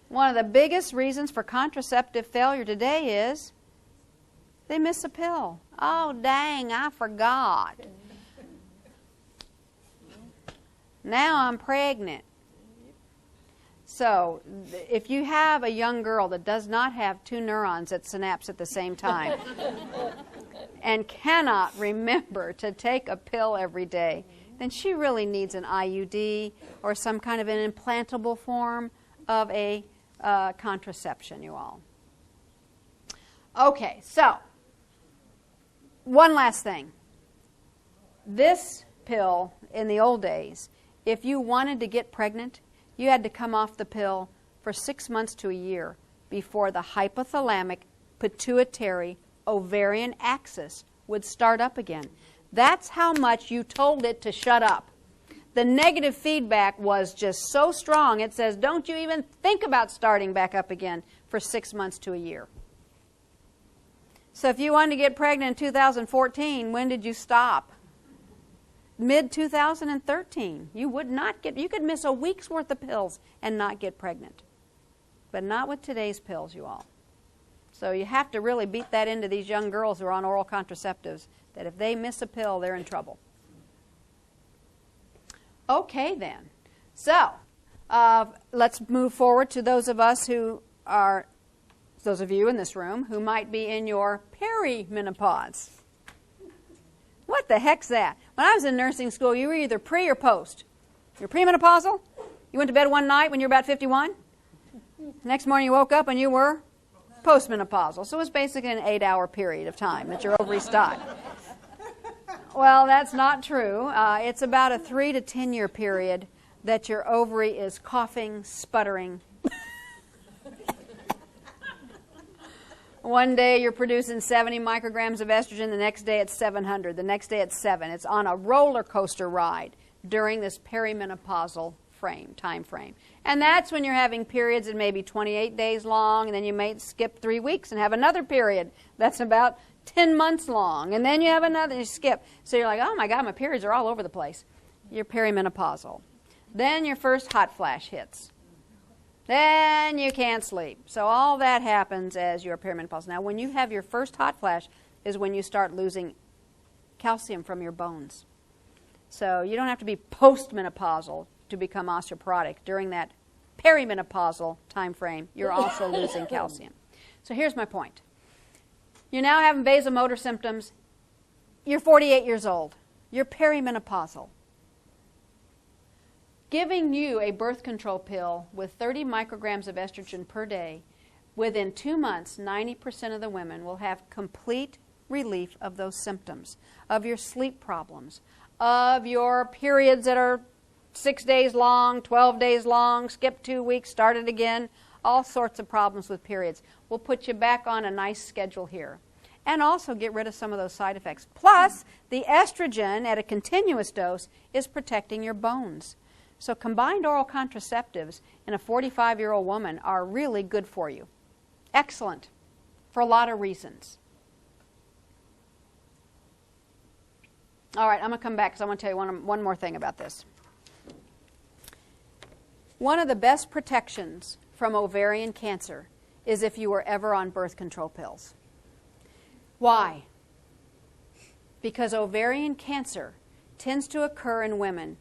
one of the biggest reasons for contraceptive failure today is they miss a pill. Oh, dang, I forgot. Now I'm pregnant. So, if you have a young girl that does not have two neurons that synapse at the same time and cannot remember to take a pill every day, then she really needs an IUD or some kind of an implantable form of a contraception, you all. Okay, so one last thing. This pill, in the old days, if you wanted to get pregnant, you had to come off the pill for 6 months to a year before the hypothalamic pituitary ovarian axis would start up again. That's how much you told it to shut up. The negative feedback was just so strong, it says, don't you even think about starting back up again for 6 months to a year. So if you wanted to get pregnant in 2014, when did you stop? Mid-2013. You would not get, you could miss a week's worth of pills and not get pregnant. But not with today's pills, you all. So you have to really beat that into these young girls who are on oral contraceptives, that if they miss a pill, they're in trouble. Okay, then. So let's move forward to those of us who are, those of you in this room, who might be in your perimenopause. What the heck's that? When I was in nursing school, you were either pre or post. You're premenopausal? You went to bed one night when you were about 51? Next morning you woke up and you were postmenopausal. So it was basically an 8-hour period of time that your ovaries stopped. Well, that's not true. It's about a 3 to 10 year period that your ovary is coughing, sputtering. One day you're producing 70 micrograms of estrogen, the next day it's 700, the next day it's 7. It's on a roller coaster ride during this perimenopausal time frame. And that's when you're having periods that may be 28 days long, and then you may skip 3 weeks and have another period that's about 10 months long, and then you have another, you skip. So you're like, oh my God, my periods are all over the place. You're perimenopausal. Then your first hot flash hits. Then you can't sleep. So all that happens as you're perimenopausal. Now when you have your first hot flash is when you start losing calcium from your bones. So you don't have to be postmenopausal to become osteoporotic. During that perimenopausal time frame, you're also losing calcium. So here's my point. You're now having vasomotor symptoms. You're 48 years old. You're perimenopausal. Giving you a birth control pill with 30 micrograms of estrogen per day, within 2 months, 90% of the women will have complete relief of those symptoms, of your sleep problems, of your periods that are 6 days long, 12 days long, skip 2 weeks, start it again, all sorts of problems with periods. We'll put you back on a nice schedule here. And also get rid of some of those side effects. Plus, the estrogen at a continuous dose is protecting your bones. So combined oral contraceptives in a 45-year-old woman are really good for you. Excellent for a lot of reasons. All right, I'm going to come back because I want to tell you one more thing about this. One of the best protections from ovarian cancer is if you were ever on birth control pills. Why? Because ovarian cancer tends to occur in women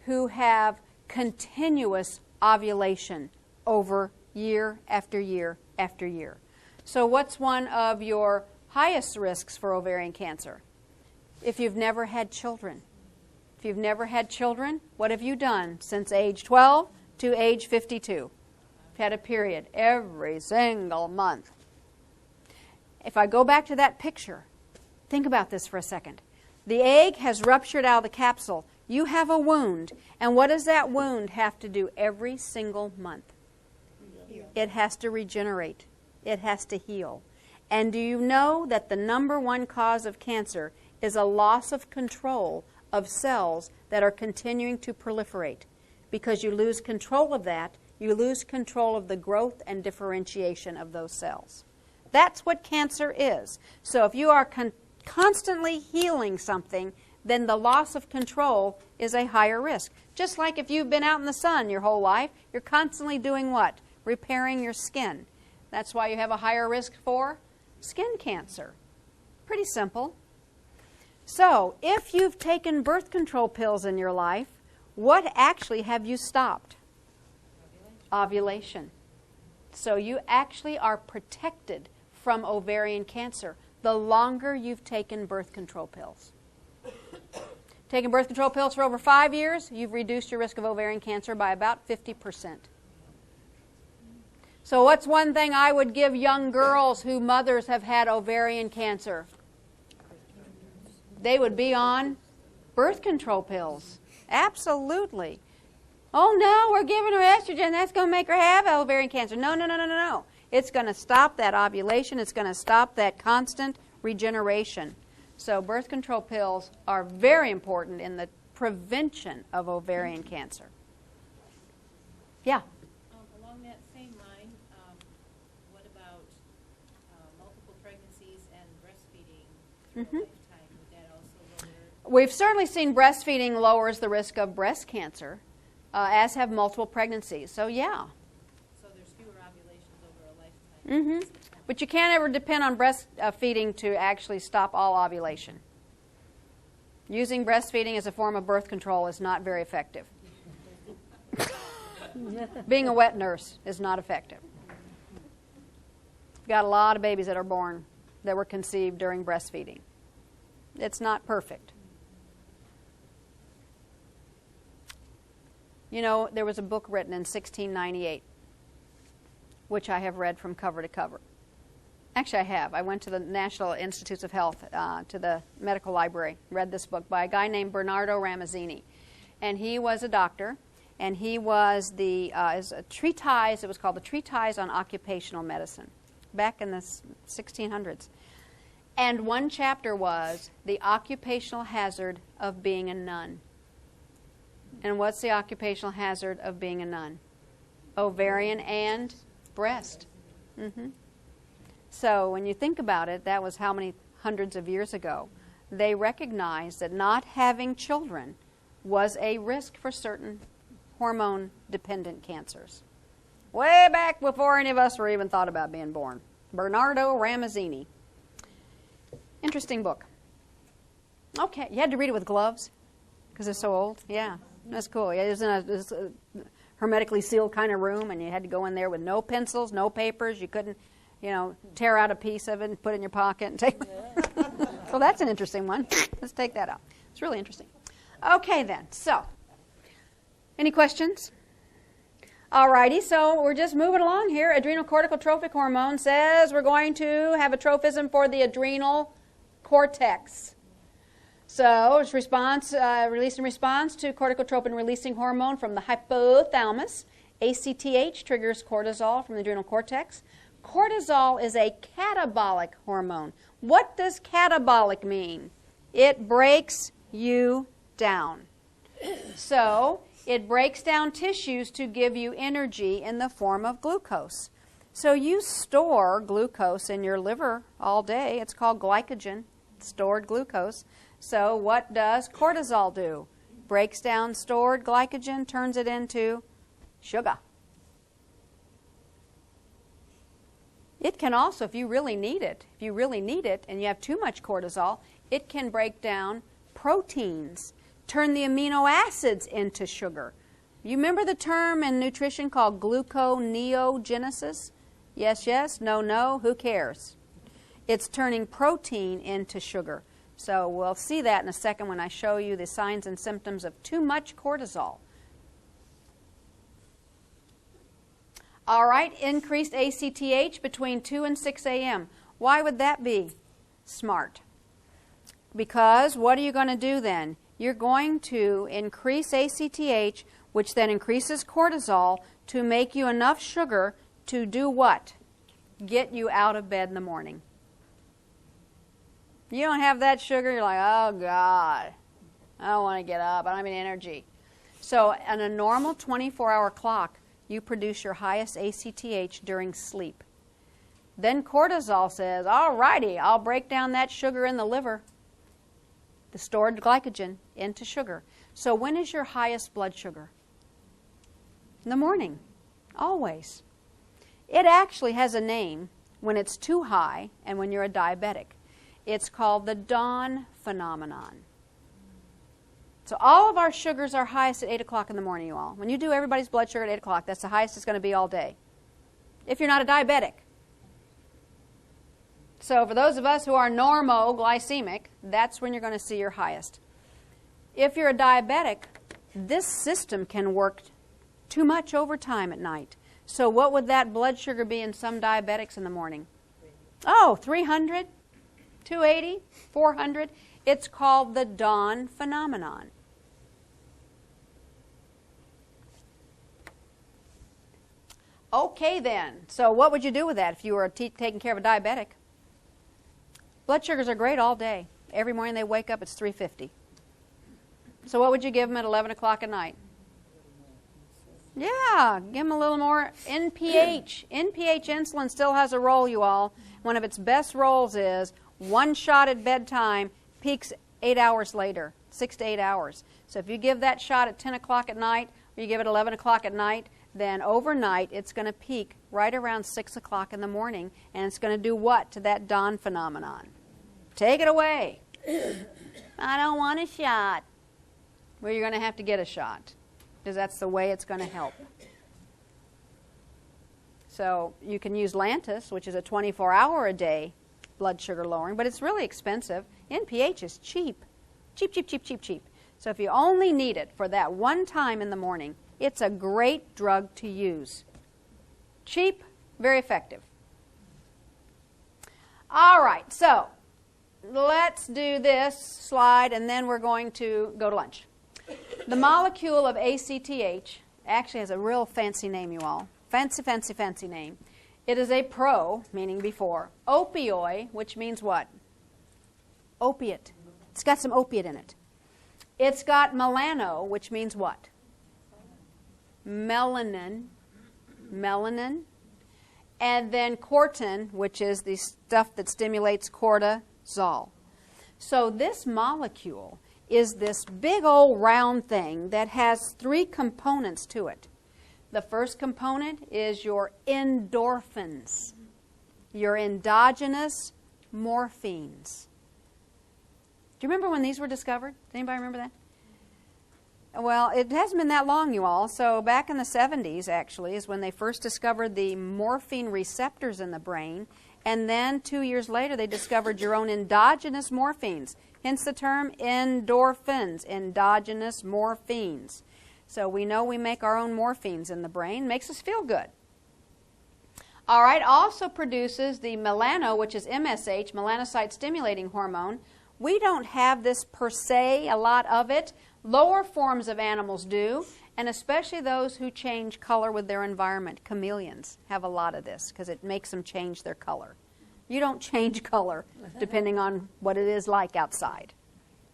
who have continuous ovulation over year after year after year. So what's one of your highest risks for ovarian cancer? If you've never had children. If you've never had children, what have you done since age 12 to age 52? You've had a period every single month. If I go back to that picture, think about this for a second. The egg has ruptured out of the capsule. You have a wound. And what does that wound have to do every single month? It has to regenerate. It has to heal. And do you know that the #1 cause of cancer is a loss of control of cells that are continuing to proliferate? Because you lose control of that, you lose control of the growth and differentiation of those cells. That's what cancer is. So if you are constantly healing something, then the loss of control is a higher risk. Just like if you've been out in the sun your whole life, you're constantly doing what? Repairing your skin. That's why you have a higher risk for skin cancer. Pretty simple. So if you've taken birth control pills in your life, what actually have you stopped? Ovulation. So you actually are protected from ovarian cancer the longer you've taken birth control pills. Taking birth control pills for over 5 years, you've reduced your risk of ovarian cancer by about 50%. So what's one thing I would give young girls whose mothers have had ovarian cancer? They would be on birth control pills. Absolutely. Oh no, we're giving her estrogen. That's going to make her have ovarian cancer. No, no, no, no, no, no. It's going to stop that ovulation. It's going to stop that constant regeneration. So birth control pills are very important in the prevention of ovarian cancer. Yeah? Along that same line, what about multiple pregnancies and breastfeeding through a lifetime? Would that also lower? We've certainly seen breastfeeding lowers the risk of breast cancer, as have multiple pregnancies. So yeah. So there's fewer ovulations over a lifetime. But you can't ever depend on breastfeeding to actually stop all ovulation. Using breastfeeding as a form of birth control is not very effective. Being a wet nurse is not effective. Got a lot of babies that are born that were conceived during breastfeeding. It's not perfect. You know, there was a book written in 1698, which I have read from cover to cover. Actually, I have. I went to the National Institutes of Health, to the medical library, read this book by a guy named Bernardo Ramazzini. And he was a doctor, and he was is a treatise, it was called the Treatise on Occupational Medicine, back in the 1600s. And one chapter was the occupational hazard of being a nun. And what's the occupational hazard of being a nun? Ovarian and breast. So when you think about it, that was how many hundreds of years ago. They recognized that not having children was a risk for certain hormone-dependent cancers. Way back before any of us were even thought about being born. Bernardo Ramazzini. Interesting book. Okay, you had to read it with gloves because it's so old? Yeah, that's cool. Yeah, it was in a hermetically sealed kind of room, and you had to go in there with no pencils, no papers. You couldn't, tear out a piece of it and put it in your pocket and take it. Well, that's an interesting one. Let's take that out. It's really interesting. Okay, then. So, any questions? All righty, so we're just moving along here. Adrenal corticotrophic hormone says we're going to have a trophism for the adrenal cortex. So it's released in response to corticotropin-releasing hormone from the hypothalamus. ACTH triggers cortisol from the adrenal cortex. Cortisol is a catabolic hormone. What does catabolic mean? It breaks you down. So it breaks down tissues to give you energy in the form of glucose. So you store glucose in your liver all day. It's called glycogen, stored glucose. So what does cortisol do? Breaks down stored glycogen, turns it into sugar. It can also, if you really need it, and you have too much cortisol, it can break down proteins, turn the amino acids into sugar. You remember the term in nutrition called gluconeogenesis? Yes, yes, no, no, who cares? It's turning protein into sugar. So we'll see that in a second when I show you the signs and symptoms of too much cortisol. All right, increased ACTH between 2 and 6 a.m. Why would that be smart? Because what are you going to do then? You're going to increase ACTH, which then increases cortisol to make you enough sugar to do what? Get you out of bed in the morning. You don't have that sugar, you're like, oh, God, I don't want to get up. I don't have any energy. So on a normal 24-hour clock, you produce your highest ACTH during sleep. Then cortisol says, all righty, I'll break down that sugar in the liver, the stored glycogen, into sugar. So when is your highest blood sugar? In the morning, always. It actually has a name when it's too high and when you're a diabetic. It's called the dawn phenomenon. So all of our sugars are highest at 8 o'clock in the morning, you all. When you do everybody's blood sugar at 8 o'clock, that's the highest it's going to be all day, if you're not a diabetic. So for those of us who are normoglycemic, that's when you're going to see your highest. if you're a diabetic, this system can work too much overtime at night. So what would that blood sugar be in some diabetics in the morning? Oh, 300, 280, 400. It's called the dawn phenomenon. Okay then, so what would you do with that if you were taking care of a diabetic? Blood sugars are great all day. Every morning they wake up, it's 350. So what would you give them at 11 o'clock at night? Yeah, give them a little more NPH. NPH insulin still has a role, you all. One of its best roles is one shot at bedtime, peaks 8 hours later, 6 to 8 hours. So if you give that shot at 10 o'clock at night, or you give it 11 o'clock at night, then overnight it's going to peak right around 6 o'clock in the morning, and it's going to do what to that dawn phenomenon? Take it away. I don't want a shot. Well, you're going to have to get a shot, because that's the way it's going to help. So you can use Lantus, which is a 24-hour-a-day blood sugar lowering, but it's really expensive. NPH is cheap. Cheap, cheap, cheap, cheap, cheap. So if you only need it for that one time in the morning, it's a great drug to use. Cheap, very effective. All right, so let's do this slide, and then we're going to go to lunch. The molecule of ACTH actually has a real fancy name, you all. Fancy, fancy, fancy name. It is a pro, meaning before, opioid, which means what? Opiate. It's got some opiate in it. It's got melano, which means what? Melanin. Melanin. And then cortin, which is the stuff that stimulates cortisol. So this molecule is this big old round thing that has 3 components to it. The first component is your endorphins, your endogenous morphines. Do you remember when these were discovered? Does anybody remember that? Well, it hasn't been that long, you all. So back in the 70s, actually, is when they first discovered the morphine receptors in the brain. And then 2 years later, they discovered your own endogenous morphines. Hence the term endorphins, endogenous morphines. So we know we make our own morphines in the brain. Makes us feel good. All right, also produces the melano, which is MSH, melanocyte stimulating hormone. We don't have this per se, a lot of it. Lower forms of animals do, and especially those who change color with their environment. Chameleons have a lot of this because it makes them change their color. You don't change color depending on what it is like outside.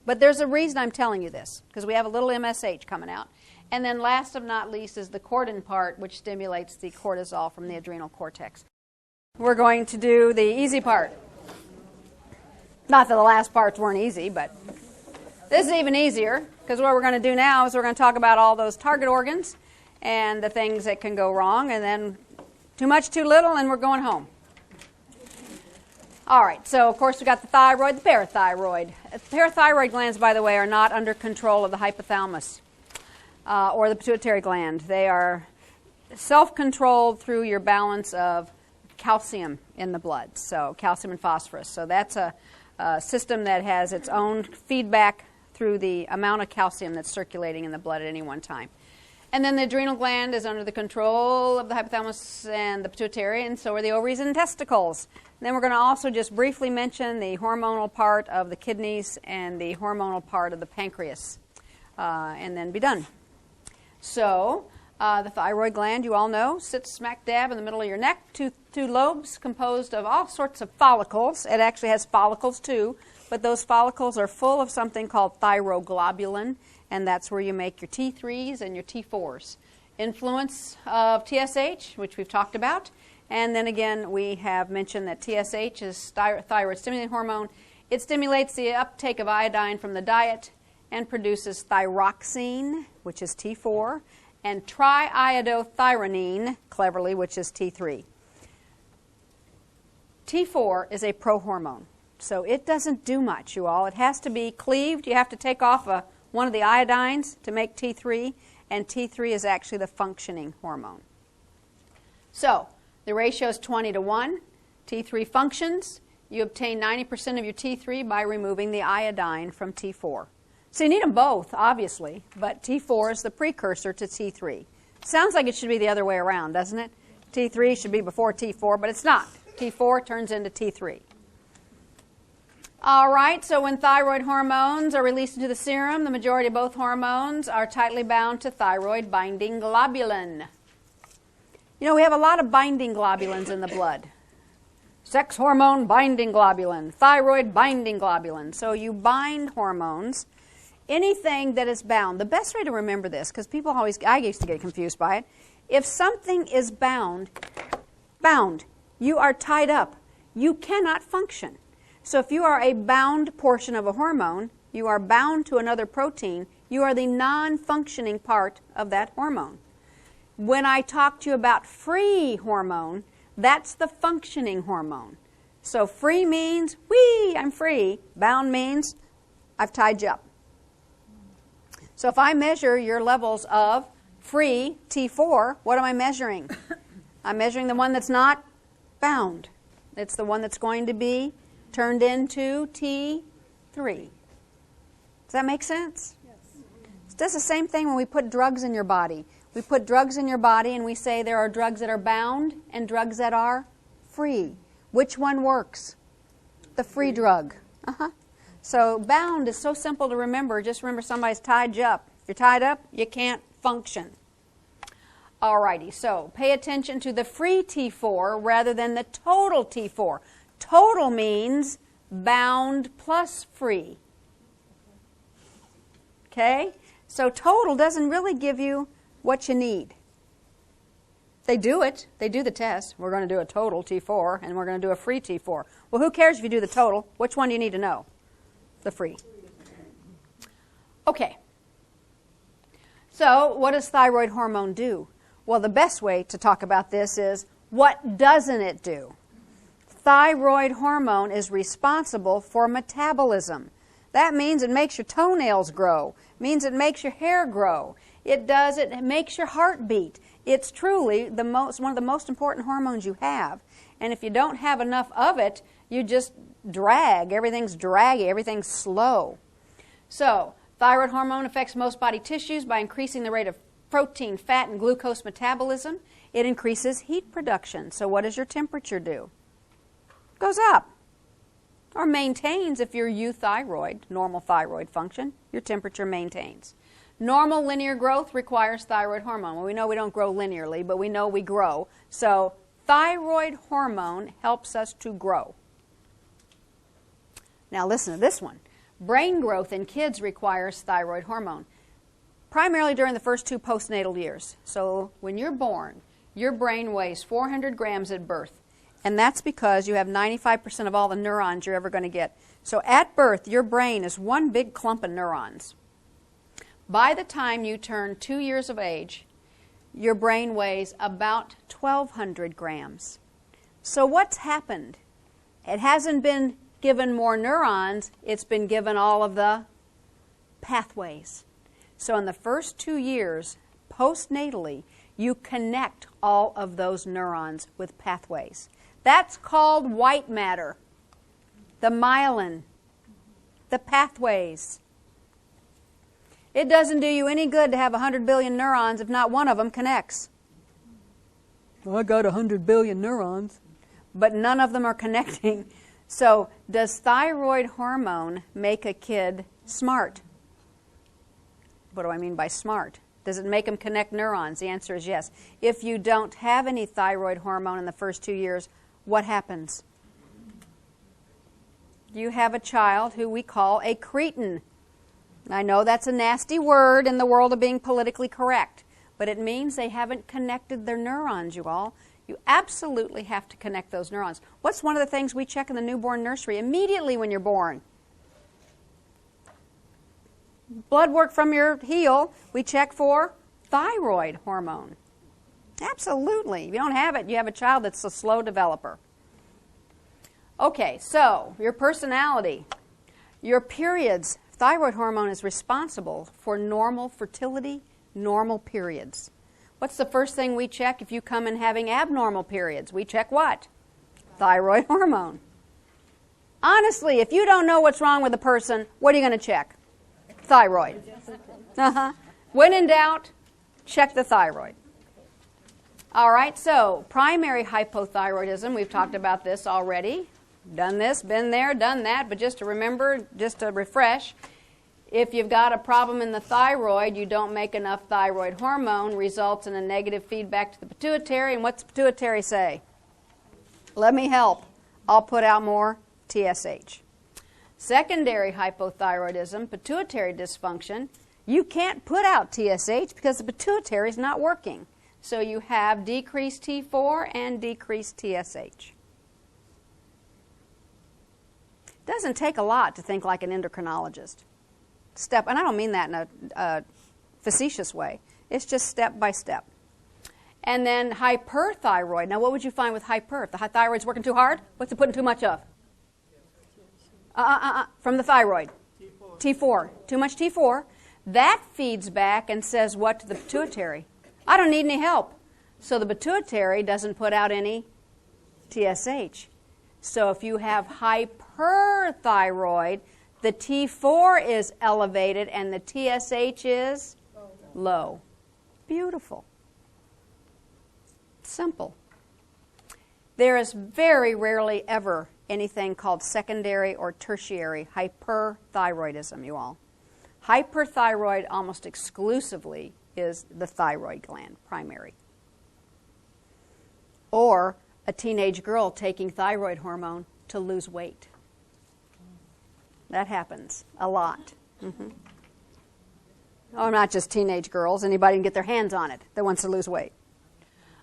But there's a reason I'm telling you this, because we have a little MSH coming out. And then last but not least is the cortin part, which stimulates the cortisol from the adrenal cortex. We're going to do the easy part. Not that the last parts weren't easy, but this is even easier, because what we're going to do now is we're going to talk about all those target organs and the things that can go wrong, and then too much, too little, and we're going home. All right, so of course we've got the thyroid, the parathyroid. Parathyroid glands, by the way, are not under control of the hypothalamus or the pituitary gland. They are self-controlled through your balance of calcium in the blood, so calcium and phosphorus. So that's a system that has its own feedback through the amount of calcium that's circulating in the blood at any one time. And then the adrenal gland is under the control of the hypothalamus and the pituitary, and so are the ovaries and testicles. And then we're going to also just briefly mention the hormonal part of the kidneys and the hormonal part of the pancreas, and then be done. So the thyroid gland, you all know, sits smack dab in the middle of your neck. Two lobes composed of all sorts of follicles. It actually has follicles too, but those follicles are full of something called thyroglobulin, and that's where you make your T3s and your T4s. Influence of TSH, which we've talked about. And then again, we have mentioned that TSH is thyroid stimulating hormone. It stimulates the uptake of iodine from the diet and produces thyroxine, which is T4, and triiodothyronine, cleverly, which is T3. T4 is a prohormone, so it doesn't do much, you all. It has to be cleaved. You have to take off one of the iodines to make T3, and T3 is actually the functioning hormone. So the ratio is 20:1. T3 functions. You obtain 90% of your T3 by removing the iodine from T4. So you need them both, obviously, but T4 is the precursor to T3. Sounds like it should be the other way around, doesn't it? T3 should be before T4, but it's not. T4 turns into T3. All right, so when thyroid hormones are released into the serum, the majority of both hormones are tightly bound to thyroid binding globulin. You know, we have a lot of binding globulins in the blood. Sex hormone binding globulin, thyroid binding globulin. So you bind hormones. Anything that is bound, the best way to remember this, because people always, I used to get confused by it. If something is bound, you are tied up. You cannot function. So if you are a bound portion of a hormone, you are bound to another protein, you are the non-functioning part of that hormone. When I talk to you about free hormone, that's the functioning hormone. So free means, whee, I'm free. Bound means, I've tied you up. So if I measure your levels of free T4, what am I measuring? I'm measuring the one that's not bound. It's the one that's going to be turned into T3. Does that make sense? Yes. It does the same thing when we put drugs in your body. We put drugs in your body and we say there are drugs that are bound and drugs that are free. Which one works? The free drug. So bound is so simple to remember. Just remember somebody's tied you up. If you're tied up, you can't function. Alrighty, so pay attention to the free T4 rather than the total T4. Total means bound plus free. Okay? So total doesn't really give you what you need. They do it. They do the test. We're going to do a total T4 and we're going to do a free T4. Well, who cares if you do the total? Which one do you need to know? The free. Okay. So what does thyroid hormone do? Well, the best way to talk about this is, what doesn't it do? Thyroid hormone is responsible for metabolism. That means it makes your toenails grow. It means it makes your hair grow. It makes your heart beat. It's truly one of the most important hormones you have. And if you don't have enough of it, you just drag. Everything's draggy. Everything's slow. So thyroid hormone affects most body tissues by increasing the rate of protein, fat, and glucose metabolism. It increases heat production. So what does your temperature do? It goes up. Or maintains if you're euthyroid, normal thyroid function, your temperature maintains. Normal linear growth requires thyroid hormone. Well, we know we don't grow linearly, but we know we grow. So thyroid hormone helps us to grow. Now listen to this one. Brain growth in kids requires thyroid hormone, primarily during the first 2 postnatal years. So when you're born, your brain weighs 400 grams at birth. And that's because you have 95% of all the neurons you're ever going to get. So at birth, your brain is one big clump of neurons. By the time you turn 2 years of age, your brain weighs about 1,200 grams. So what's happened? It hasn't been given more neurons, it's been given all of the pathways. So in the first 2 years, postnatally, you connect all of those neurons with pathways. That's called white matter, the myelin, the pathways. It doesn't do you any good to have 100 billion neurons if not one of them connects. I got 100 billion neurons, but none of them are connecting. So does thyroid hormone make a kid smart? What do I mean by smart? Does it make them connect neurons? The answer is yes. If you don't have any thyroid hormone in the first 2 years, what happens? You have a child who we call a cretin. I know that's a nasty word in the world of being politically correct, but it means they haven't connected their neurons, you all. You absolutely have to connect those neurons. What's one of the things we check in the newborn nursery immediately when you're born? Blood work from your heel, we check for thyroid hormone. Absolutely. If you don't have it, you have a child that's a slow developer. Okay, so your personality, your periods. Thyroid hormone is responsible for normal fertility, normal periods. What's the first thing we check if you come in having abnormal periods? We check what? Thyroid hormone. Honestly, if you don't know what's wrong with a person, what are you going to check? Thyroid. When in doubt, check the thyroid. All right, so primary hypothyroidism, we've talked about this already. Done this, been there, done that, but just to remember, just to refresh, if you've got a problem in the thyroid, you don't make enough thyroid hormone, results in a negative feedback to the pituitary, and what's the pituitary say? Let me help. I'll put out more TSH. Secondary hypothyroidism, pituitary dysfunction, you can't put out TSH because the pituitary is not working. So you have decreased T4 and decreased TSH. Doesn't take a lot to think like an endocrinologist. And I don't mean that in a facetious way. It's just step by step. And then hyperthyroid. Now, what would you find with hyper? If the thyroid's working too hard, what's it putting too much of? From the thyroid. T4. Too much T4. That feeds back and says what to the pituitary? I don't need any help. So the pituitary doesn't put out any TSH. So if you have hyperthyroid, the T4 is elevated and the TSH is low. Beautiful. Simple. There is very rarely ever anything called secondary or tertiary hyperthyroidism, you all. Hyperthyroid almost exclusively is the thyroid gland, primary. Or a teenage girl taking thyroid hormone to lose weight. That happens a lot. Oh, not just teenage girls. Anybody can get their hands on it that wants to lose weight.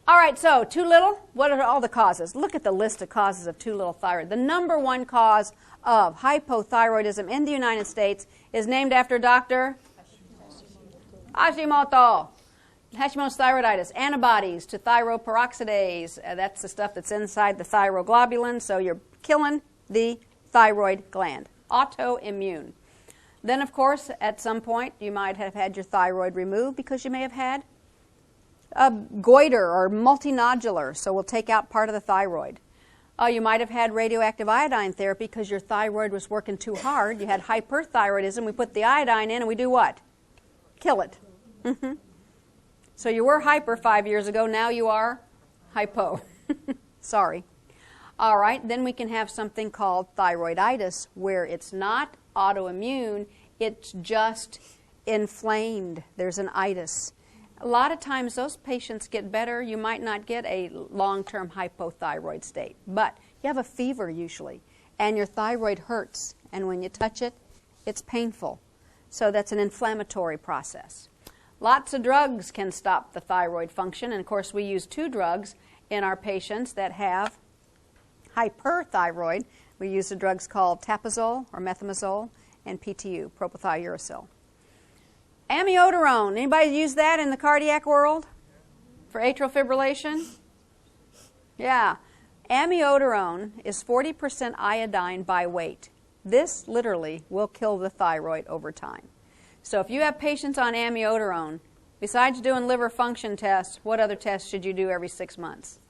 All right, so too little. What are all the causes? Look at the list of causes of too little thyroid. The number one cause of hypothyroidism in the United States is named after Dr. Hashimoto. Hashimoto's thyroiditis, antibodies to thyroperoxidase. That's the stuff that's inside the thyroglobulin, so you're killing the thyroid gland. Autoimmune. Then, of course, at some point, you might have had your thyroid removed because you may have had a goiter or multinodular, so we'll take out part of the thyroid. You might have had radioactive iodine therapy because your thyroid was working too hard. You had hyperthyroidism. We put the iodine in and we do what? Kill it. So you were hyper 5 years ago. Now you are hypo. Sorry. All right. Then we can have something called thyroiditis where it's not autoimmune. It's just inflamed. There's an itis. A lot of times those patients get better. You might not get a long-term hypothyroid state, but you have a fever usually, and your thyroid hurts, and when you touch it, it's painful. So that's an inflammatory process. Lots of drugs can stop the thyroid function, and of course we use 2 drugs in our patients that have hyperthyroid. We use the drugs called tapazole or methimazole and PTU, propylthiouracil. Amiodarone. Anybody use that in the cardiac world for atrial fibrillation? Yeah. Amiodarone is 40% iodine by weight. This literally will kill the thyroid over time. So if you have patients on amiodarone, besides doing liver function tests, what other tests should you do every 6 months?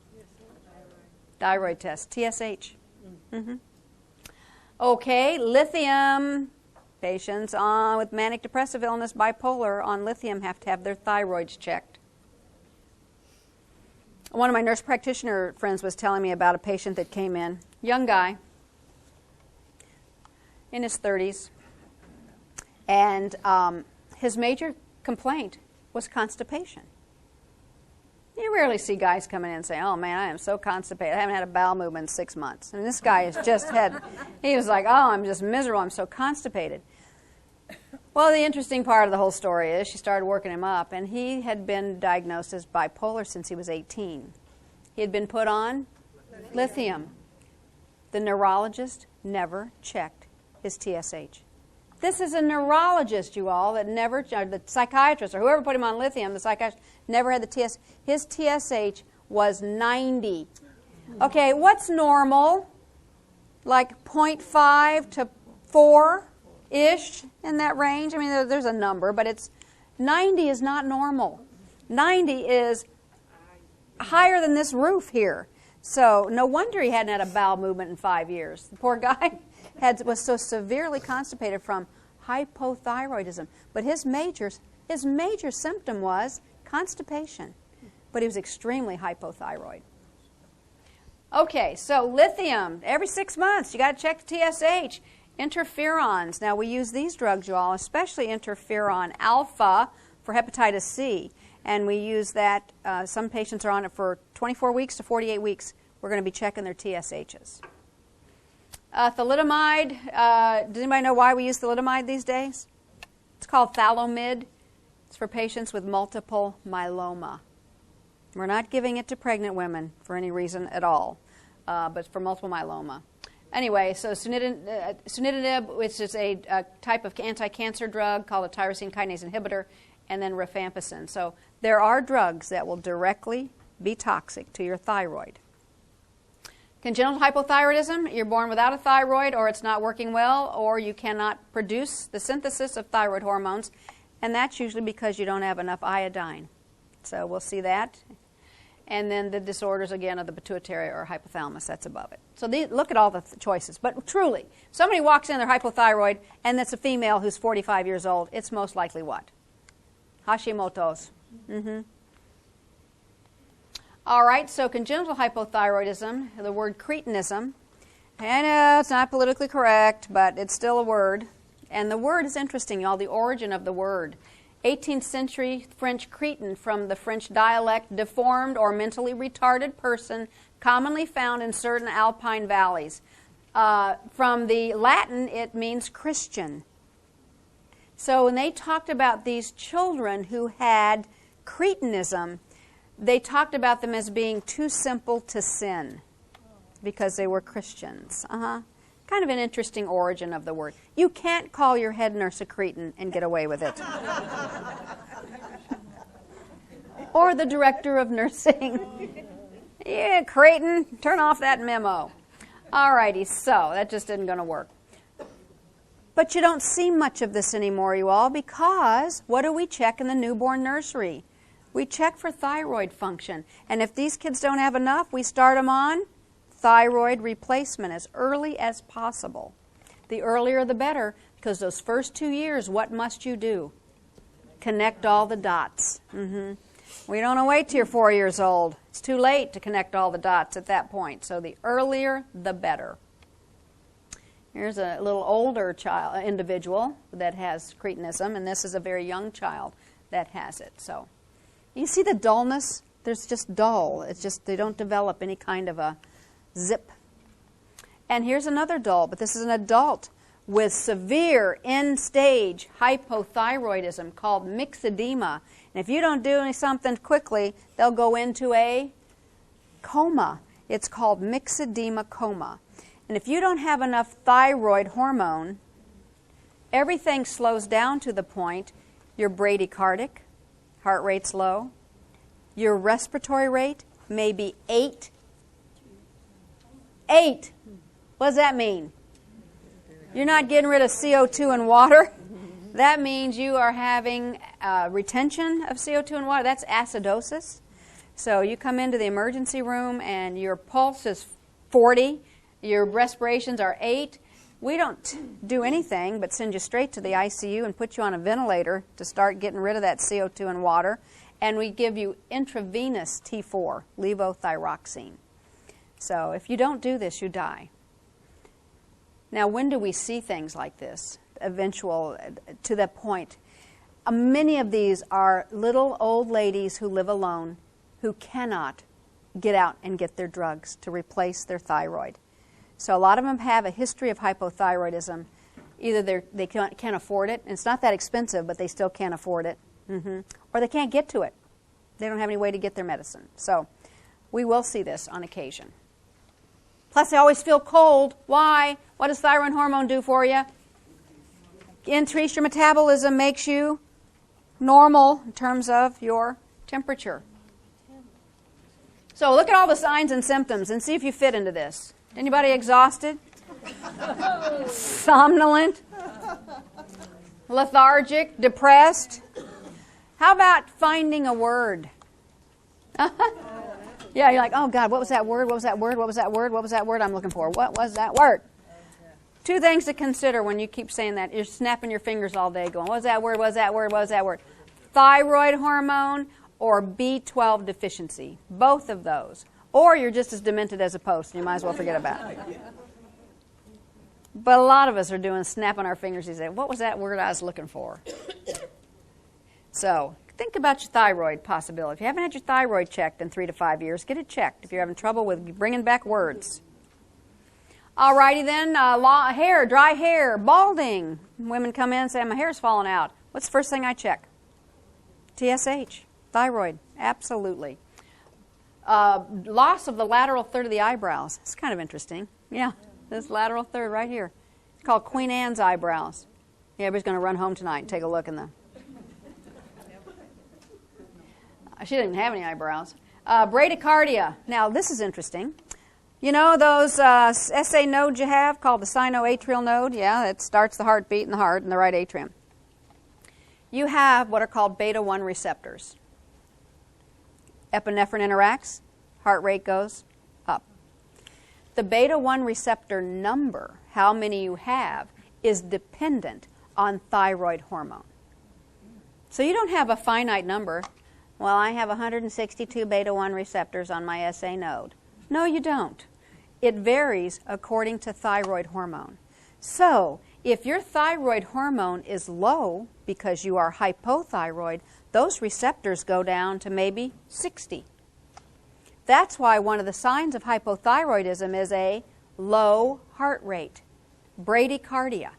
Thyroid test, TSH. Okay, lithium. Patients with manic depressive illness, bipolar, on lithium have to have their thyroids checked. One of my nurse practitioner friends was telling me about a patient that came in, young guy, in his 30s, and his major complaint was constipation. You rarely see guys coming in and say, oh man, I am so constipated. I haven't had a bowel movement in 6 months. And this guy has just had, he was like, oh, I'm just miserable. I'm so constipated. Well, the interesting part of the whole story is she started working him up, and he had been diagnosed as bipolar since he was 18. He had been put on lithium. The neurologist never checked his TSH. This is a neurologist, you all, that never, the psychiatrist or whoever put him on lithium, the psychiatrist never had the TSH. His TSH was 90. Okay, what's normal? Like 0.5 to 4-ish in that range? I mean, there's a number, but it's 90 is not normal. 90 is higher than this roof here. So no wonder he hadn't had a bowel movement in 5 years. The poor guy was so severely constipated from hypothyroidism. But his major symptom was constipation. But he was extremely hypothyroid. Okay, so lithium, every 6 months, you got to check the TSH. Interferons. Now, we use these drugs, you all, especially interferon alpha for hepatitis C. And we use that, some patients are on it for 24 weeks to 48 weeks. We're going to be checking their TSHs. Thalidomide. Does anybody know why we use thalidomide these days? It's called Thalomid. It's for patients with multiple myeloma. We're not giving it to pregnant women for any reason at all, but for multiple myeloma. Anyway, so sunitinib, which is a type of anti-cancer drug called a tyrosine kinase inhibitor, and then rifampicin. So there are drugs that will directly be toxic to your thyroid. Congenital hypothyroidism, you're born without a thyroid, or it's not working well, or you cannot produce the synthesis of thyroid hormones, and that's usually because you don't have enough iodine. So we'll see that. And then the disorders, again, of the pituitary or hypothalamus, that's above it. So look at all the choices. But truly, somebody walks in, they're hypothyroid, and it's a female who's 45 years old, it's most likely what? Hashimoto's. All right, so congenital hypothyroidism, the word cretinism. I know it's not politically correct, but it's still a word. And the word is interesting, y'all, the origin of the word. 18th century French cretin, from the French dialect, deformed or mentally retarded person, commonly found in certain alpine valleys. From the Latin, it means Christian. So when they talked about these children who had cretinism, they talked about them as being too simple to sin because they were Christians. Kind of an interesting origin of the word. You can't call your head nurse a cretin and get away with it. Or the director of nursing. Yeah, cretin, turn off that memo. All righty, so that just isn't going to work. But you don't see much of this anymore, you all, because what do we check in the newborn nursery? We check for thyroid function. And if these kids don't have enough, we start them on thyroid replacement as early as possible. The earlier the better, because those first 2 years, what must you do? Connect all the dots. We don't wait till you're 4 years old. It's too late to connect all the dots at that point. So the earlier, the better. Here's a little older individual that has cretinism, and this is a very young child that has it. So you see the dullness? There's just dull. It's just they don't develop any kind of a zip. And here's another dull, but this is an adult with severe end-stage hypothyroidism called myxedema. And if you don't do something quickly, they'll go into a coma. It's called myxedema coma. And if you don't have enough thyroid hormone, everything slows down to the point you're bradycardic, heart rate's low, your respiratory rate may be 8. 8. What does that mean? You're not getting rid of CO2 and water. That means you are having retention of CO2 and water. That's acidosis. So you come into the emergency room and your pulse is 40. Your respirations are 8. We don't do anything but send you straight to the ICU and put you on a ventilator to start getting rid of that CO2 and water. And we give you intravenous T4, levothyroxine. So if you don't do this, you die. Now, when do we see things like this? Eventual, to that point. Many of these are little old ladies who live alone who cannot get out and get their drugs to replace their thyroid. So a lot of them have a history of hypothyroidism. Either they can't afford it, and it's not that expensive, but they still can't afford it, or they can't get to it. They don't have any way to get their medicine. So we will see this on occasion. Plus, they always feel cold. Why? What does thyroid hormone do for you? Increase your metabolism, makes you normal in terms of your temperature. So look at all the signs and symptoms and see if you fit into this. Anybody exhausted? Somnolent? Lethargic? Depressed? How about finding a word? Yeah, you're like, oh God, what was that word? What was that word? What was that word? What was that word I'm looking for? What was that word? Two things to consider when you keep saying that. You're snapping your fingers all day going, what's that word, what's that word, what's that word? Thyroid hormone or B12 deficiency. Both of those. Or you're just as demented as a post, and you might as well forget about it. But a lot of us are doing snapping our fingers and say, what was that word I was looking for? So think about your thyroid possibility. If you haven't had your thyroid checked in 3 to 5 years, get it checked if you're having trouble with bringing back words. Alrighty then, hair, dry hair, balding. Women come in and say, my hair's falling out. What's the first thing I check? TSH, thyroid, absolutely. Loss of the lateral third of the eyebrows. It's kind of interesting. Yeah, this lateral third right here. It's called Queen Anne's eyebrows. Yeah, everybody's going to run home tonight and take a look in them. She didn't have any eyebrows. Bradycardia. Now, this is interesting. You know those SA nodes you have called the sinoatrial node? Yeah, that starts the heartbeat in the heart in the right atrium. You have what are called beta-1 receptors. Epinephrine interacts, heart rate goes up. The beta-1 receptor number, how many you have, is dependent on thyroid hormone. So you don't have a finite number. Well, I have 162 beta-1 receptors on my SA node. No, you don't. It varies according to thyroid hormone. So if your thyroid hormone is low because you are hypothyroid, those receptors go down to maybe 60. That's why one of the signs of hypothyroidism is a low heart rate, bradycardia.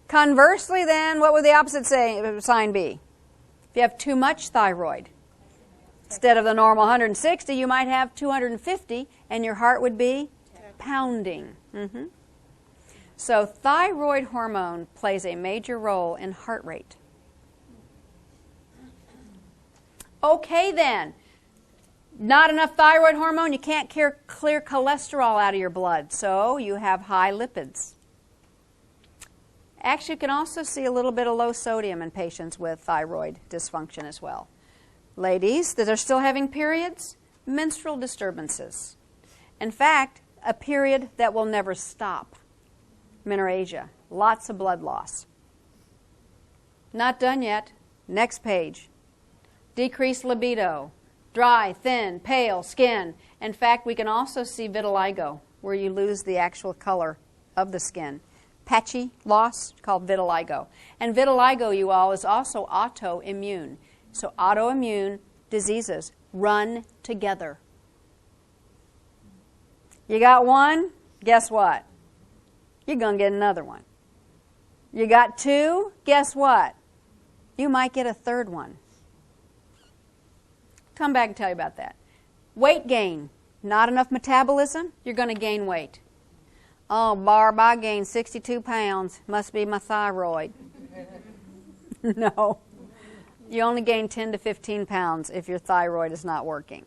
Conversely then, what would the opposite sign be? If you have too much thyroid, instead of the normal 160, you might have 250, and your heart would be pounding. So thyroid hormone plays a major role in heart rate. Okay then, not enough thyroid hormone, you can't clear cholesterol out of your blood, so you have high lipids. Actually, you can also see a little bit of low sodium in patients with thyroid dysfunction as well. Ladies that are still having periods, menstrual disturbances. In fact, a period that will never stop. Menorrhagia, lots of blood loss. Not done yet. Next page. Decreased libido, dry, thin, pale skin. In fact, we can also see vitiligo, where you lose the actual color of the skin. Patchy loss, called vitiligo. And vitiligo, you all, is also autoimmune. So autoimmune diseases run together. You got one, guess what? You're going to get another one. You got two, guess what? You might get a third one. Come back and tell you about that. Weight gain, not enough metabolism, you're going to gain weight. Oh, Barb, I gained 62 pounds. Must be my thyroid. No. You only gain 10 to 15 pounds if your thyroid is not working.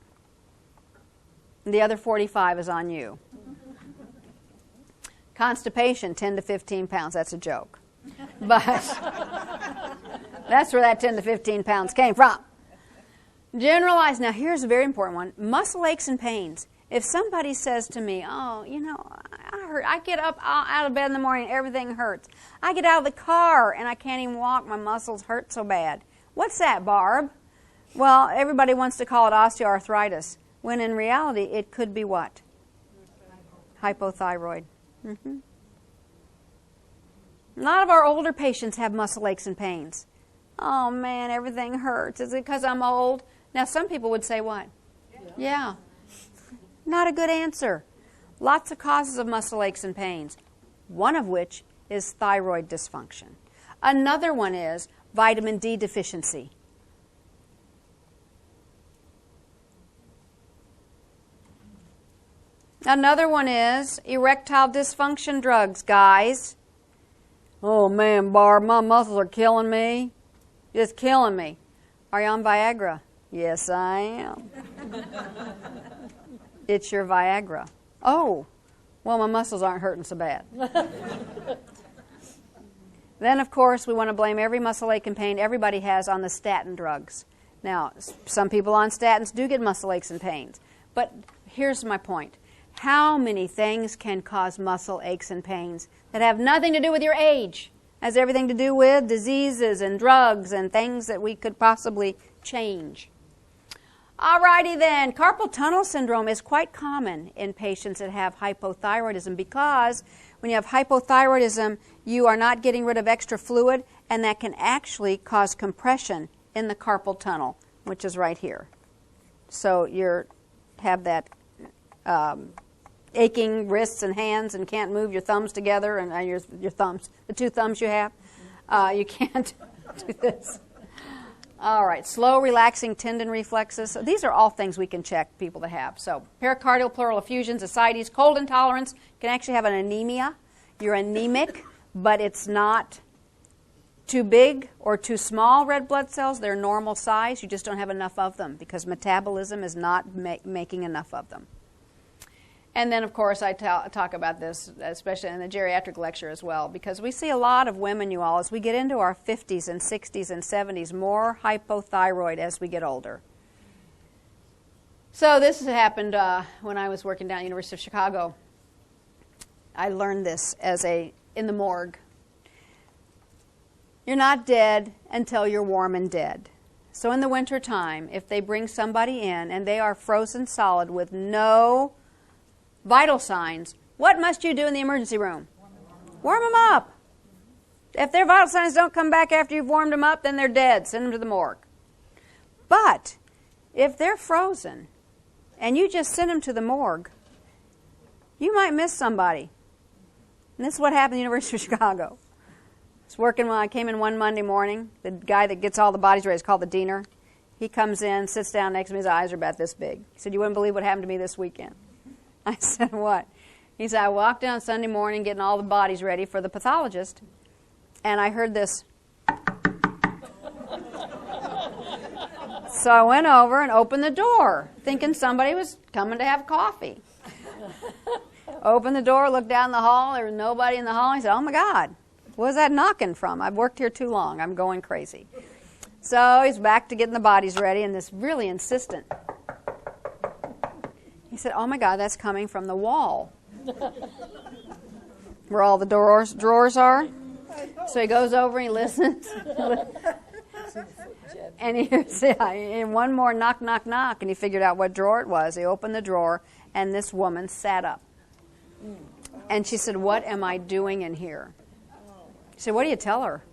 The other 45 is on you. Constipation, 10 to 15 pounds. That's a joke. But that's where that 10 to 15 pounds came from. Generalized. Now, here's a very important one. Muscle aches and pains. If somebody says to me, oh, you know, I get up out of bed in the morning, everything hurts. I get out of the car and I can't even walk. My muscles hurt so bad. What's that, Barb? Well, everybody wants to call it osteoarthritis, when in reality it could be what? Hypothyroid. A lot of our older patients have muscle aches and pains. Oh, man, everything hurts. Is it because I'm old? Now, some people would say what? Yeah. Not a good answer. Lots of causes of muscle aches and pains, one of which is thyroid dysfunction. Another one is vitamin D deficiency. Another one is erectile dysfunction drugs, guys. Oh, man, Barb, my muscles are killing me. Just killing me. Are you on Viagra? Yes, I am. It's your Viagra. Oh, well, my muscles aren't hurting so bad. Then, of course, we want to blame every muscle ache and pain everybody has on the statin drugs. Now, some people on statins do get muscle aches and pains. But here's my point. How many things can cause muscle aches and pains that have nothing to do with your age? Has everything to do with diseases and drugs and things that we could possibly change. Alrighty then, carpal tunnel syndrome is quite common in patients that have hypothyroidism because when you have hypothyroidism, you are not getting rid of extra fluid, and that can actually cause compression in the carpal tunnel, which is right here. So you have that aching wrists and hands and can't move your thumbs together, and your thumbs, the two thumbs you have, you can't do this. All right, slow relaxing tendon reflexes. So these are all things we can check people to have. So pericardial pleural effusions, ascites, cold intolerance. You can actually have an anemia. You're anemic, but it's not too big or too small red blood cells. They're normal size. You just don't have enough of them because metabolism is not making enough of them. And then, of course, I talk about this, especially in the geriatric lecture as well, because we see a lot of women, you all, as we get into our 50s and 60s and 70s, more hypothyroid as we get older. So this happened when I was working down at the University of Chicago. I learned this in the morgue. You're not dead until you're warm and dead. So in the wintertime, if they bring somebody in and they are frozen solid with no vital signs, what must you do in the emergency room? Warm them up. If their vital signs don't come back after you've warmed them up, then they're dead. Send them to the morgue. But if they're frozen and you just send them to the morgue, you might miss somebody. And this is what happened at the University of Chicago. I was working when I came in one Monday morning. The guy that gets all the bodies ready is called the diener. He comes in, sits down next to me. His eyes are about this big. He said, "You wouldn't believe what happened to me this weekend." I said, "What?" He said, "I walked down Sunday morning getting all the bodies ready for the pathologist, and I heard this." So I went over and opened the door, thinking somebody was coming to have coffee. Opened the door, looked down the hall. There was nobody in the hall. He said, "Oh, my God, what was that knocking from? I've worked here too long. I'm going crazy." So he's back to getting the bodies ready, and this really insistent. He said, "Oh, my God, that's coming from the wall where all the drawers are." So he goes over and he listens. And he hears one more knock, knock, knock, and he figured out what drawer it was. He opened the drawer, and this woman sat up. And she said, "What am I doing in here?" He said, "What do you tell her?"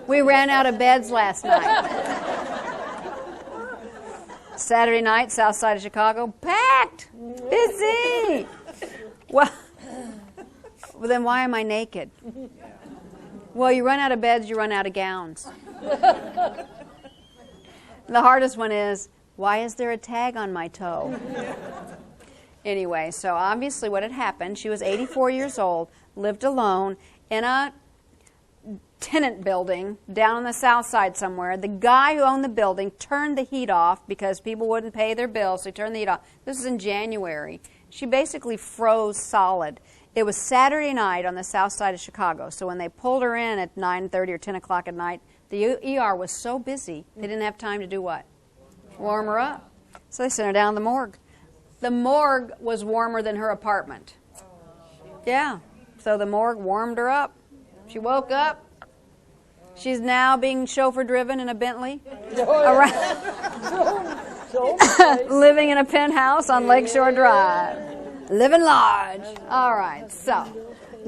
We ran out of beds last night. Saturday night, south side of Chicago, packed, busy. Well, then why am I naked? Well, you run out of beds, you run out of gowns. The hardest one is, why is there a tag on my toe? Anyway, so obviously what had happened, she was 84 years old, lived alone in a tenant building down on the south side somewhere. The guy who owned the building turned the heat off because people wouldn't pay their bills, so he turned the heat off. This was in January. She basically froze solid. It was Saturday night on the south side of Chicago, so when they pulled her in at 9:30 or 10 o'clock at night, the ER was so busy they didn't have time to do what? Warm her up. So they sent her down to the morgue. The morgue was warmer than her apartment. Yeah. So the morgue warmed her up. She woke up. She's now being chauffeur driven in a Bentley. Living in a penthouse on Lakeshore Drive. Living large. All right. So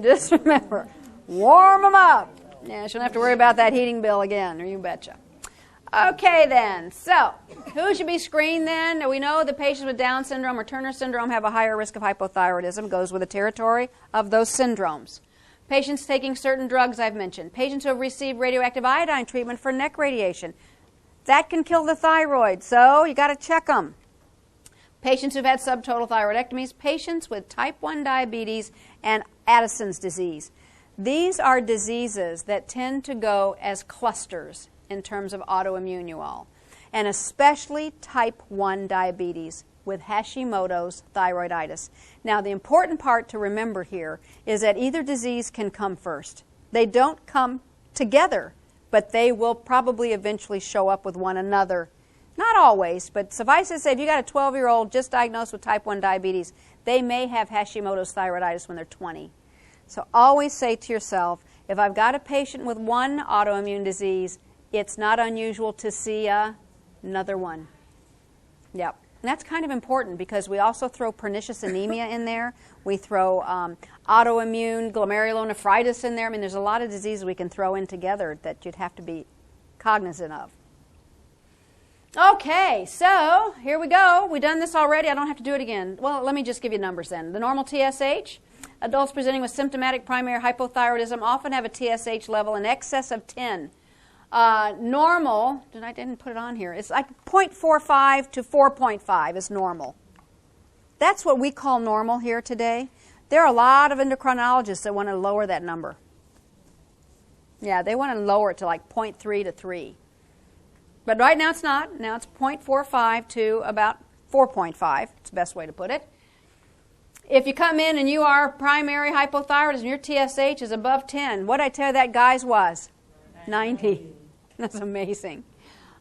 just remember, warm them up. Yeah, she don't have to worry about that heating bill again, or you betcha. Okay, then. So, who should be screened then? We know the patients with Down syndrome or Turner syndrome have a higher risk of hypothyroidism. Goes with the territory of those syndromes. Patients taking certain drugs I've mentioned. Patients who have received radioactive iodine treatment for neck radiation. That can kill the thyroid, so you got to check them. Patients who've had subtotal thyroidectomies. Patients with type 1 diabetes and Addison's disease. These are diseases that tend to go as clusters in terms of autoimmune, you all, and especially type 1 diabetes with Hashimoto's thyroiditis. Now, the important part to remember here is that either disease can come first. They don't come together, but they will probably eventually show up with one another Not always, but suffice to say, if you got a 12-year-old just diagnosed with type 1 diabetes, they may have Hashimoto's thyroiditis when they're 20. So always say to yourself, if I've got a patient with one autoimmune disease, it's not unusual to see another one. Yep. And that's kind of important because we also throw pernicious anemia in there. We throw autoimmune glomerulonephritis in there. I mean, there's a lot of diseases we can throw in together that you'd have to be cognizant of. Okay, so here we go. We've done this already. I don't have to do it again. Well, let me just give you numbers then. The normal TSH, adults presenting with symptomatic primary hypothyroidism often have a TSH level in excess of 10. Normal, I didn't put it on here, it's like 0.45 to 4.5 is normal. That's what we call normal here today. There are a lot of endocrinologists that want to lower that number. Yeah, they want to lower it to like 0.3 to 3. But right now it's not. Now it's 0.45 to about 4.5. It's the best way to put it. If you come in and you are primary hypothyroidism, your TSH is above 10. What did I tell you that guy's was? 90. That's amazing.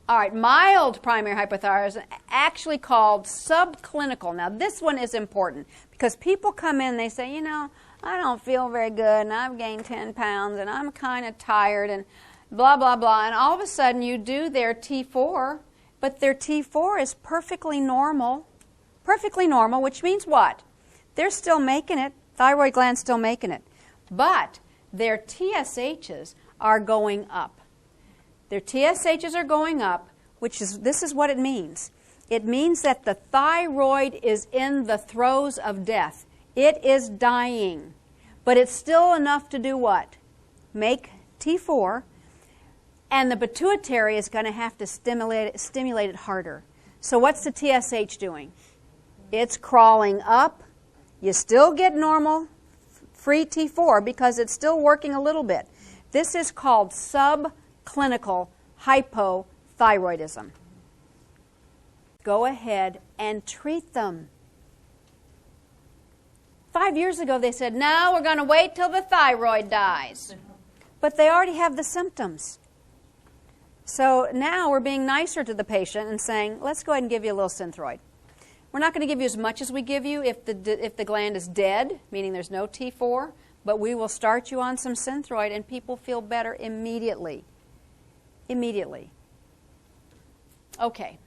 All right, mild primary hypothyroidism, actually called subclinical. Now this one is important because people come in and they say, you know, I don't feel very good and I've gained 10 pounds and I'm kind of tired and blah, blah, blah. And all of a sudden you do their T4, but their T4 is perfectly normal. Perfectly normal, which means what? They're still making it. Thyroid gland's still making it. But their TSHs are going up. Their TSHs are going up, this is what it means. It means that the thyroid is in the throes of death. It is dying. But it's still enough to do what? Make T4, and the pituitary is going to have to stimulate it harder. So what's the TSH doing? It's crawling up. You still get normal free T4 because it's still working a little bit. This is called subclinical hypothyroidism. Go ahead and treat them. 5 years ago they said, no, we're going to wait till the thyroid dies. But they already have the symptoms. So now we're being nicer to the patient and saying, let's go ahead and give you a little Synthroid. We're not going to give you as much as we give you if the gland is dead, meaning there's no T4, but we will start you on some Synthroid and people feel better immediately. Immediately. Okay.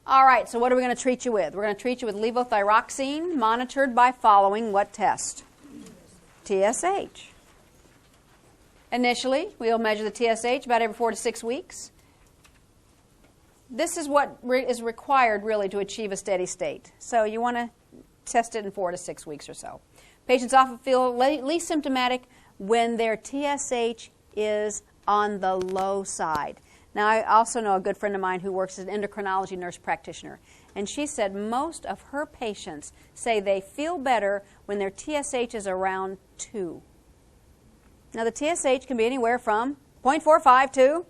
All right, so what are we going to treat you with? We're going to treat you with levothyroxine, monitored by following what test? TSH. Initially, we'll measure the TSH about every 4 to 6 weeks. This is what is required, really, to achieve a steady state. So you want to test it in 4 to 6 weeks or so. Patients often feel least symptomatic when their TSH is on the low side. Now, I also know a good friend of mine who works as an endocrinology nurse practitioner, and she said most of her patients say they feel better when their TSH is around 2. Now, the TSH can be anywhere from 0.45 to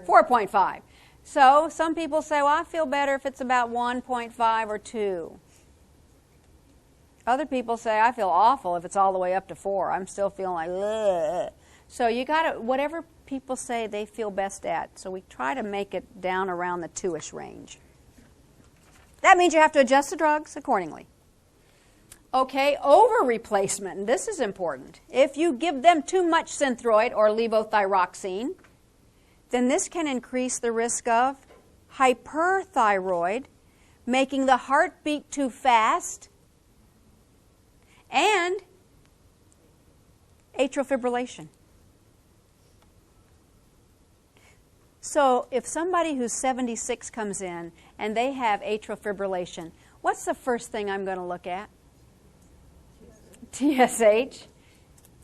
4.5. So some people say, well, I feel better if it's about 1.5 or 2. Other people say, I feel awful if it's all the way up to 4. I'm still feeling like, ugh. So you got to, whatever people say they feel best at. So we try to make it down around the 2-ish range. That means you have to adjust the drugs accordingly. Okay, over replacement, and this is important. If you give them too much Synthroid or levothyroxine, then this can increase the risk of hyperthyroid, making the heart beat too fast, and atrial fibrillation. So if somebody who's 76 comes in and they have atrial fibrillation, what's the first thing I'm going to look at? TSH.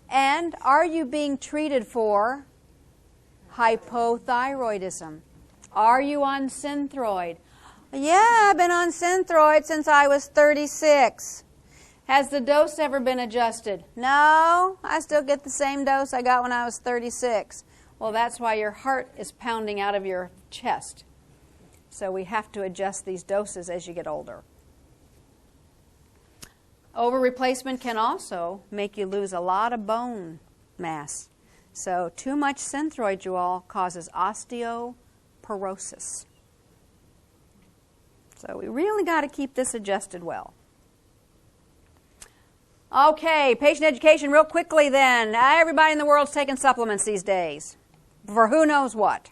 And are you being treated for hypothyroidism? Are you on Synthroid? Yeah, I've been on Synthroid since I was 36. Has the dose ever been adjusted? No, I still get the same dose I got when I was 36. Well, that's why your heart is pounding out of your chest. So we have to adjust these doses as you get older. Over replacement can also make you lose a lot of bone mass. So too much Synthroid, you all, causes osteoporosis. So we really got to keep this adjusted well. Okay, patient education real quickly then. Everybody in the world's taking supplements these days for who knows what.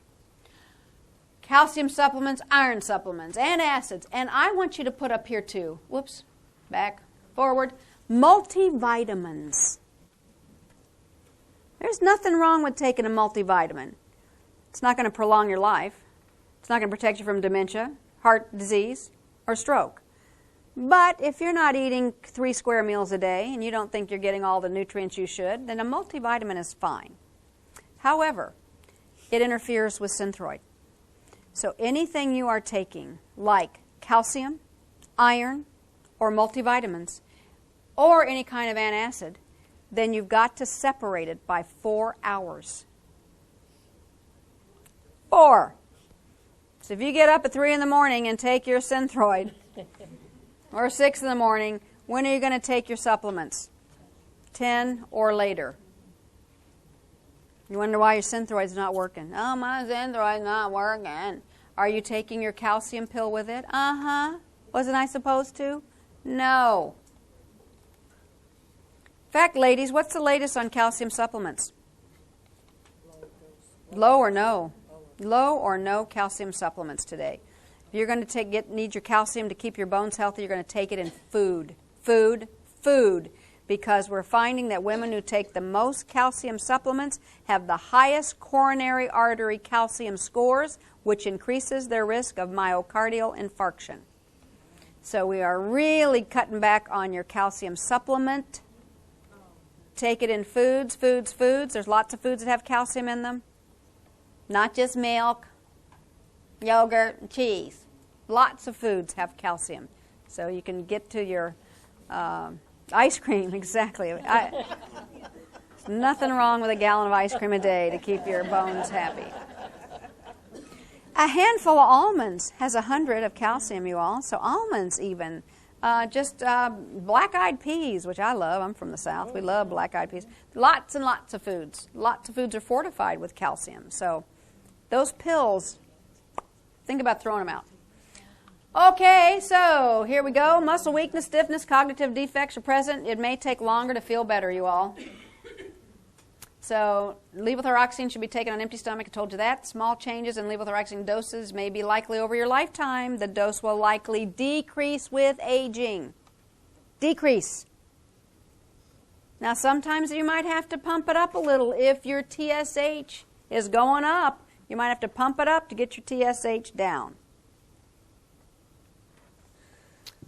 Calcium supplements, iron supplements, antacids. And I want you to put up here too. Whoops, back, forward. Multivitamins. There's nothing wrong with taking a multivitamin. It's not going to prolong your life. It's not going to protect you from dementia, heart disease, or stroke. But if you're not eating 3 square meals a day and you don't think you're getting all the nutrients you should, then a multivitamin is fine. However, it interferes with synthroid. So anything you are taking, like calcium, iron, or multivitamins, or any kind of antacid, then you've got to separate it by 4 hours. 4. So if you get up at 3 in the morning and take your Synthroid, or 6 in the morning, when are you going to take your supplements? 10 or later. You wonder why your Synthroid's not working. Oh, my Synthroid's not working. Are you taking your calcium pill with it? Uh-huh. Wasn't I supposed to? No. In fact, ladies, what's the latest on calcium supplements? Low or no? Low or no calcium supplements today. If you're going to need your calcium to keep your bones healthy, you're going to take it in food. Food, food. Because we're finding that women who take the most calcium supplements have the highest coronary artery calcium scores, which increases their risk of myocardial infarction. So we are really cutting back on your calcium supplement. Take it in foods, foods, foods. There's lots of foods that have calcium in them. Not just milk, yogurt, and cheese. Lots of foods have calcium. So you can get to your ice cream, exactly. Nothing wrong with a gallon of ice cream a day to keep your bones happy. A handful of almonds has 100 of calcium, you all. So almonds even. Black-eyed peas, which I love. I'm from the South. We love black-eyed peas. Lots and lots of foods. Lots of foods are fortified with calcium. So those pills, think about throwing them out. Okay, so here we go. Muscle weakness, stiffness, cognitive defects are present. It may take longer to feel better, you all. So levothyroxine should be taken on empty stomach. I told you that. Small changes in levothyroxine doses may be likely over your lifetime. The dose will likely decrease with aging. Decrease. Now sometimes you might have to pump it up a little. If your TSH is going up, you might have to pump it up to get your TSH down.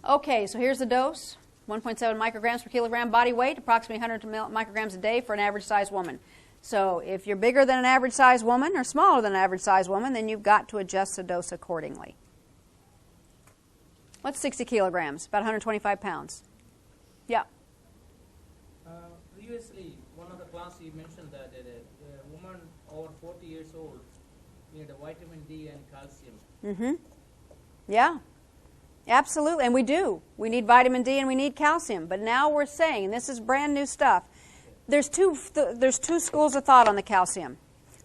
Okay, so here's the dose. 1.7 micrograms per kilogram body weight, approximately 100 micrograms a day for an average-sized woman. So if you're bigger than an average-sized woman or smaller than an average-sized woman, then you've got to adjust the dose accordingly. What's 60 kilograms? About 125 pounds. Yeah. Previously, one of the classes you mentioned that a woman over 40 years old needed vitamin D and calcium. Mm-hmm. Yeah. Absolutely, and we do. We need vitamin D and we need calcium. But now we're saying, and this is brand new stuff, there's two schools of thought on the calcium.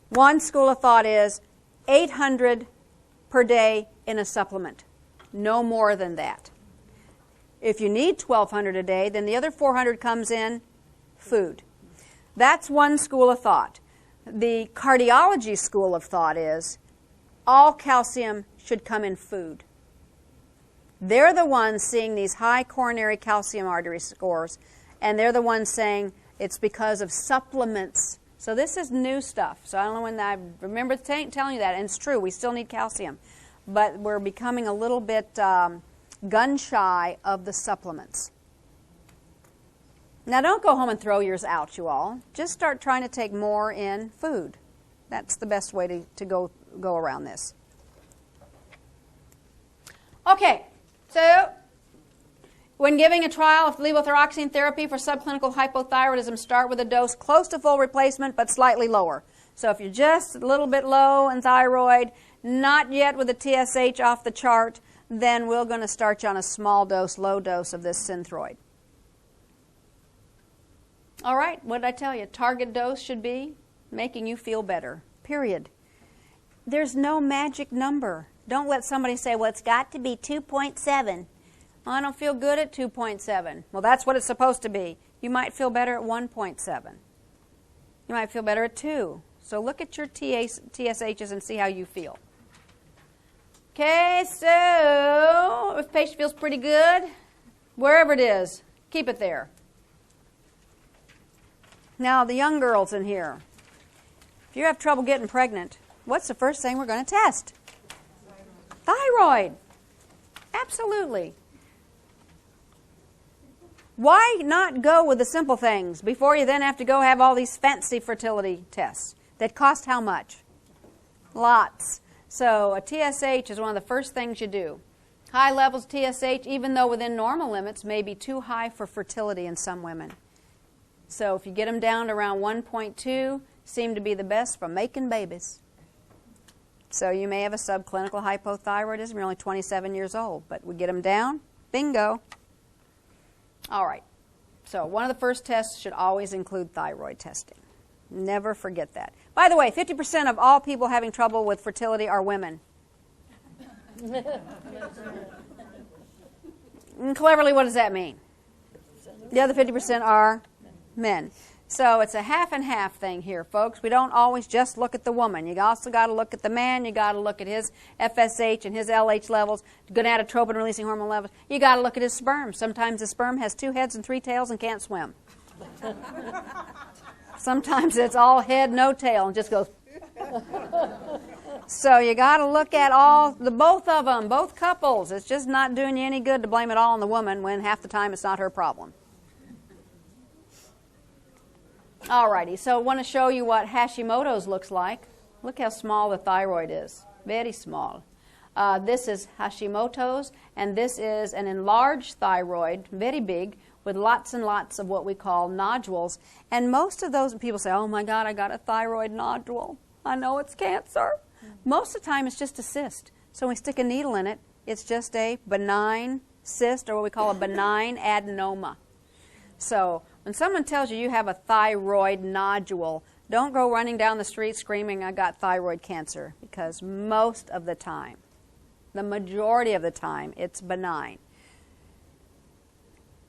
One school of thought is 800 per day in a supplement. No more than that. If you need 1,200 a day, then the other 400 comes in food. That's one school of thought. The cardiology school of thought is all calcium should come in food. They're the ones seeing these high coronary calcium artery scores, and they're the ones saying it's because of supplements. So this is new stuff. So I don't know when I remember telling you that, and it's true. We still need calcium. But we're becoming a little bit gun-shy of the supplements. Now don't go home and throw yours out, you all. Just start trying to take more in food. That's the best way to go around this. Okay. So, when giving a trial of levothyroxine therapy for subclinical hypothyroidism, start with a dose close to full replacement but slightly lower. So if you're just a little bit low in thyroid, not yet with a TSH off the chart, then we're going to start you on a small dose, low dose of this Synthroid. All right, what did I tell you? Target dose should be making you feel better, period. There's no magic number. Don't let somebody say, well, it's got to be 2.7. Well, I don't feel good at 2.7. Well, that's what it's supposed to be. You might feel better at 1.7. You might feel better at 2. So look at your TSHs and see how you feel. Okay, so if the patient feels pretty good, wherever it is, keep it there. Now, the young girls in here, if you have trouble getting pregnant, what's the first thing we're going to test? Thyroid. Absolutely. Why not go with the simple things before you then have to go have all these fancy fertility tests that cost how much? Lots. So a TSH is one of the first things you do. High levels of TSH, even though within normal limits, may be too high for fertility in some women. So if you get them down to around 1.2, seem to be the best for making babies. So you may have a subclinical hypothyroidism. You're only 27 years old, but we get them down, bingo. All right. So one of the first tests should always include thyroid testing. Never forget that. By the way, 50% of all people having trouble with fertility are women. And cleverly, what does that mean? The other 50% are men. So it's a half and half thing here, folks. We don't always just look at the woman. You also got to look at the man. You got to look at his FSH and his LH levels, gonadotropin releasing hormone levels. You got to look at his sperm. Sometimes the sperm has 2 heads and 3 tails and can't swim. Sometimes it's all head, no tail, and just goes. So you got to look at both of them, both couples. It's just not doing you any good to blame it all on the woman when half the time it's not her problem. Alrighty, so I want to show you what Hashimoto's looks like. Look how small the thyroid is. Very small. This is Hashimoto's, and this is an enlarged thyroid, very big, with lots and lots of what we call nodules. And most of those people say, oh my God, I got a thyroid nodule. I know it's cancer. Most of the time it's just a cyst. So when we stick a needle in it, it's just a benign cyst, or what we call a benign adenoma. So when someone tells you you have a thyroid nodule, don't go running down the street screaming, I got thyroid cancer, because most of the time, the majority of the time, it's benign.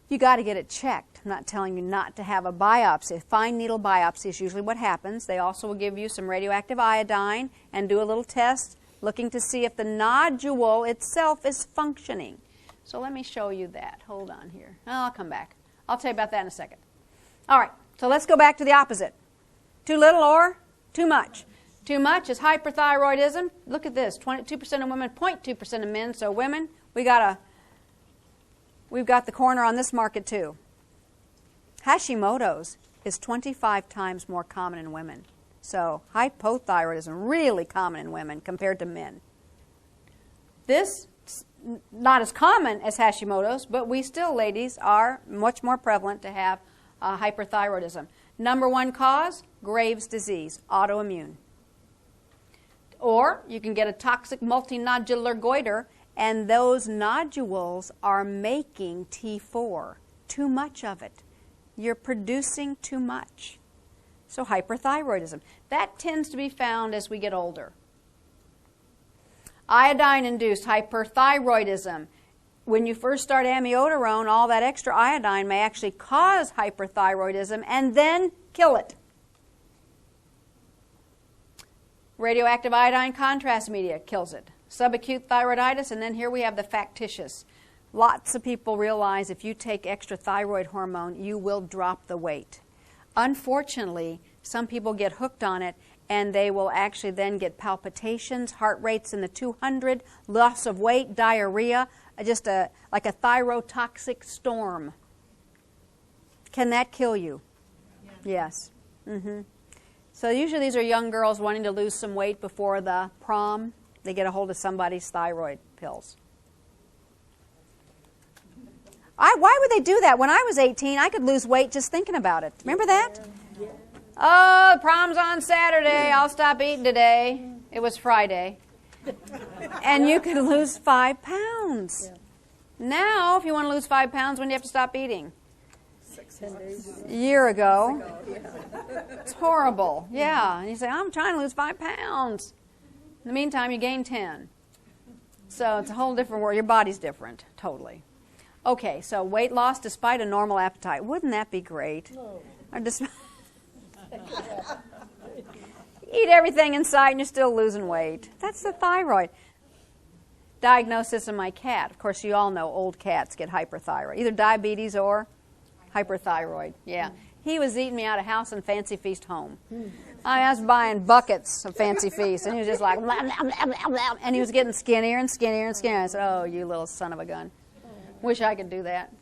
You got to get it checked. I'm not telling you not to have a biopsy. Fine needle biopsy is usually what happens. They also will give you some radioactive iodine and do a little test looking to see if the nodule itself is functioning. So let me show you that. Hold on here. I'll come back. I'll tell you about that in a second. All right, so let's go back to the opposite. Too little or too much? Too much is hyperthyroidism. Look at this, 22% of women, 0.2% of men. So women, we've got the corner on this market too. Hashimoto's is 25 times more common in women. So hypothyroidism, really common in women compared to men. This not as common as Hashimoto's, but we still, ladies, are much more prevalent to have hyperthyroidism. Number one cause, Graves' disease, autoimmune. Or you can get a toxic multinodular goiter, and those nodules are making T4, too much of it. You're producing too much. So hyperthyroidism. That tends to be found as we get older. Iodine-induced hyperthyroidism. When you first start amiodarone, all that extra iodine may actually cause hyperthyroidism and then kill it. Radioactive iodine contrast media kills it. Subacute thyroiditis, and then here we have the factitious. Lots of people realize if you take extra thyroid hormone, you will drop the weight. Unfortunately, some people get hooked on it, and they will actually then get palpitations, heart rates in the 200, loss of weight, diarrhea, just like a thyrotoxic storm. Can that kill you? Yeah. Yes. So usually these are young girls wanting to lose some weight before the prom. They get a hold of somebody's thyroid pills. Why would they do that? When I was 18, I could lose weight just thinking about it. Remember that? Yeah. Oh, the prom's on Saturday. I'll stop eating today. It was Friday. And you could lose 5 pounds. Yeah. Now, if you want to lose 5 pounds, when do you have to stop eating? 10 days. A year ago. Yeah. It's horrible. Yeah. And you say, I'm trying to lose 5 pounds. In the meantime, you gain 10. So it's a whole different world. Your body's different, totally. Okay, so weight loss despite a normal appetite. Wouldn't that be great? No. Or eat everything in sight and you're still losing weight. That's the thyroid. Diagnosis of my cat. Of course, you all know old cats get hyperthyroid. Either diabetes or hyperthyroid. Yeah. He was eating me out of house and Fancy Feast home. I was buying buckets of Fancy Feast, and he was just like, blah, blah, blah, blah, blah, and he was getting skinnier and skinnier and skinnier. I said, oh, you little son of a gun. Wish I could do that.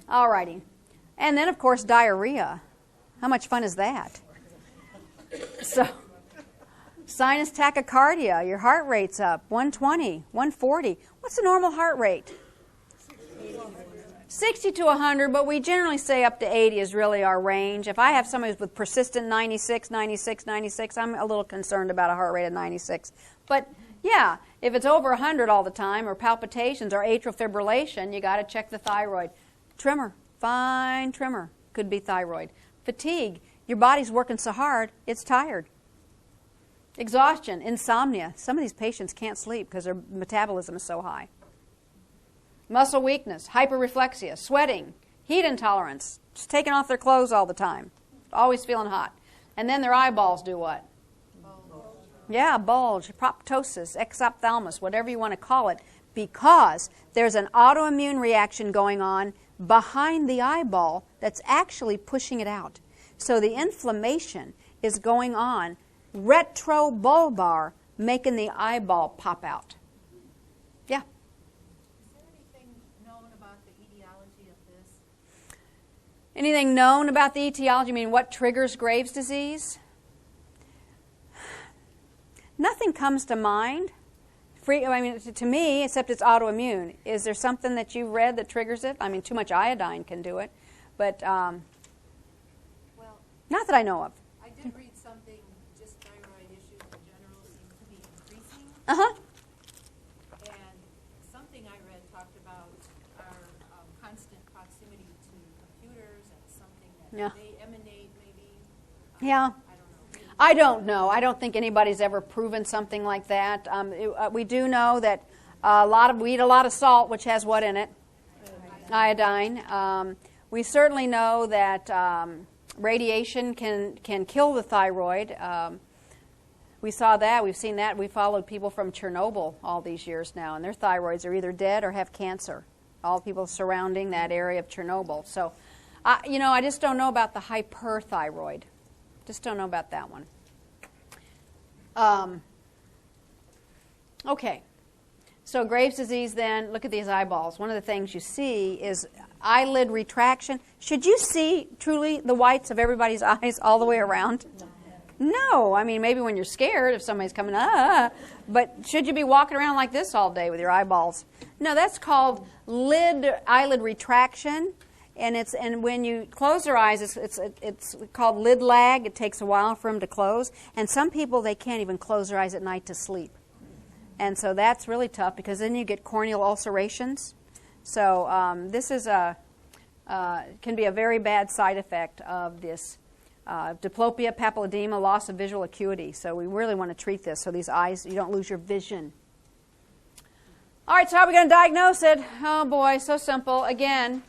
All righty. And then, of course, diarrhea. How much fun is that? So, sinus tachycardia, your heart rate's up, 120, 140. What's the normal heart rate? 60 to 100, but we generally say up to 80 is really our range. If I have somebody with persistent 96, 96, 96, I'm a little concerned about a heart rate of 96. But yeah, if it's over 100 all the time, or palpitations, or atrial fibrillation, you got to check the thyroid. Tremor, fine tremor, could be thyroid. Fatigue, your body's working so hard, it's tired. Exhaustion, insomnia. Some of these patients can't sleep because their metabolism is so high. Muscle weakness, hyperreflexia, sweating, heat intolerance, just taking off their clothes all the time, always feeling hot. And then their eyeballs do what? Bulge. Yeah, bulge, proptosis, exophthalmos, whatever you want to call it, because there's an autoimmune reaction going on behind the eyeball that's actually pushing it out. So the inflammation is going on retrobulbar, making the eyeball pop out. Yeah. Anything known about the etiology? I mean, what triggers Graves' disease? Nothing comes to mind. To me, except it's autoimmune. Is there something that you've read that triggers it? I mean, too much iodine can do it, but well, not that I know of. I did read something. Just thyroid issues in general seem to be increasing. And something I read talked about our constant proximity to computers and something that they emanate maybe. Yeah. I don't know. I don't think anybody's ever proven something like that. We do know that we eat a lot of salt, which has what in it? Iodine. We certainly know that radiation can kill the thyroid. We saw that. We've seen that. We followed people from Chernobyl all these years now, and their thyroids are either dead or have cancer. All people surrounding that area of Chernobyl. So, I just don't know about the hyperthyroid. Just don't know about that one. Okay. So Graves' disease then, look at these eyeballs. One of the things you see is eyelid retraction. Should you see truly the whites of everybody's eyes all the way around? No. I mean, maybe when you're scared if somebody's coming, but should you be walking around like this all day with your eyeballs? No, that's called eyelid retraction. And when you close their eyes, it's called lid lag. It takes a while for them to close. And some people, they can't even close their eyes at night to sleep. And so that's really tough because then you get corneal ulcerations. So this is can be a very bad side effect of this diplopia, papilledema, loss of visual acuity. So we really want to treat this so these eyes, you don't lose your vision. All right, so how are we going to diagnose it? Oh boy, so simple. Again,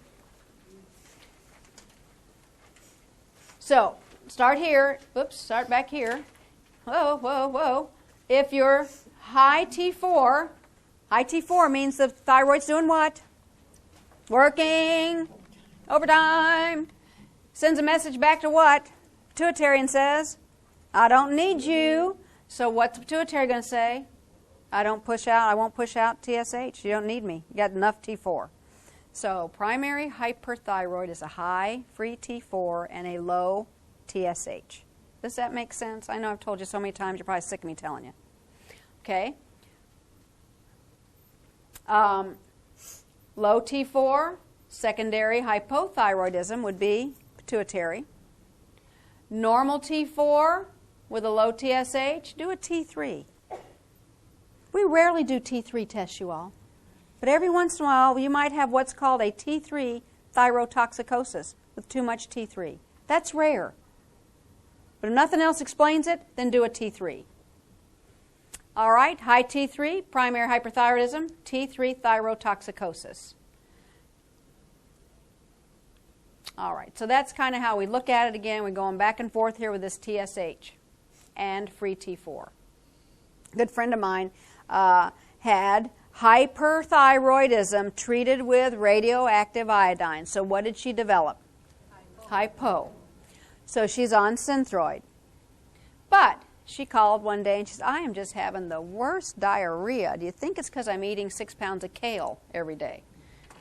so start here. Oops, start back here. Whoa, whoa, whoa. If you're high T4 means the thyroid's doing what? Working overtime. Sends a message back to what? Pituitary and says, I don't need you. So what's the pituitary going to say? I won't push out TSH. You don't need me. You got enough T4. So primary hyperthyroid is a high free T4 and a low TSH. Does that make sense? I know I've told you so many times, you're probably sick of me telling you. Okay. Low T4, secondary hypothyroidism would be pituitary. Normal T4 with a low TSH, do a T3. We rarely do T3 tests, you all. But every once in a while, you might have what's called a T3 thyrotoxicosis with too much T3. That's rare. But if nothing else explains it, then do a T3. All right, high T3, primary hyperthyroidism, T3 thyrotoxicosis. All right, so that's kind of how we look at it again. We're going back and forth here with this TSH and free T4. A good friend of mine had hyperthyroidism treated with radioactive iodine. So what did she develop? Hypo. So she's on Synthroid. But she called one day and she said, I am just having the worst diarrhea. Do you think it's because I'm eating 6 pounds of kale every day?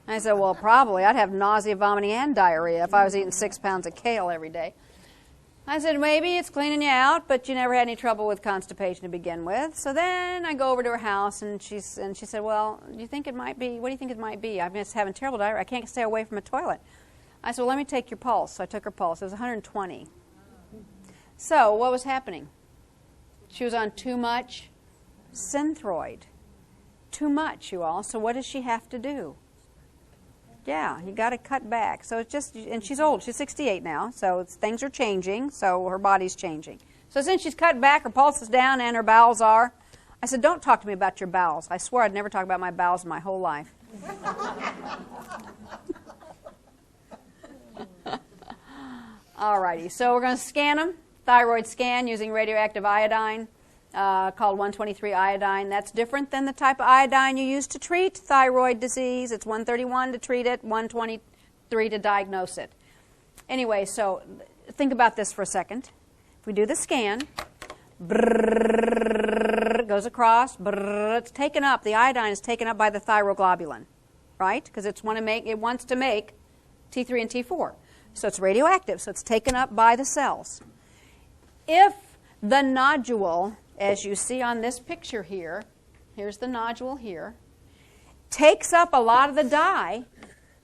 And I said, well, probably. I'd have nausea, vomiting, and diarrhea if I was eating 6 pounds of kale every day. I said, maybe it's cleaning you out, but you never had any trouble with constipation to begin with. So then I go over to her house, and she said, well, do you think it might be? What do you think it might be? I'm just having terrible diarrhea. I can't stay away from a toilet. I said, well, let me take your pulse. So I took her pulse. It was 120. So what was happening? She was on too much Synthroid. Too much, you all. So what does she have to do? Yeah, you got to cut back. So it's just, and she's old. She's 68 now, so things are changing, so her body's changing. So since she's cut back, her pulse is down, and her bowels are. I said, don't talk to me about your bowels. I swore I'd never talk about my bowels in my whole life. All righty, so we're going to scan them. Thyroid scan using radioactive iodine. Called 123 iodine. That's different than the type of iodine you use to treat thyroid disease. It's 131 to treat it, 123 to diagnose it. Anyway, so think about this for a second. If we do the scan, brrr, goes across, brrr, it's taken up. The iodine is taken up by the thyroglobulin, right? Because it wants to make T3 and T4. So it's radioactive, so it's taken up by the cells. If the nodule, as you see on this picture here, here's the nodule here, takes up a lot of the dye.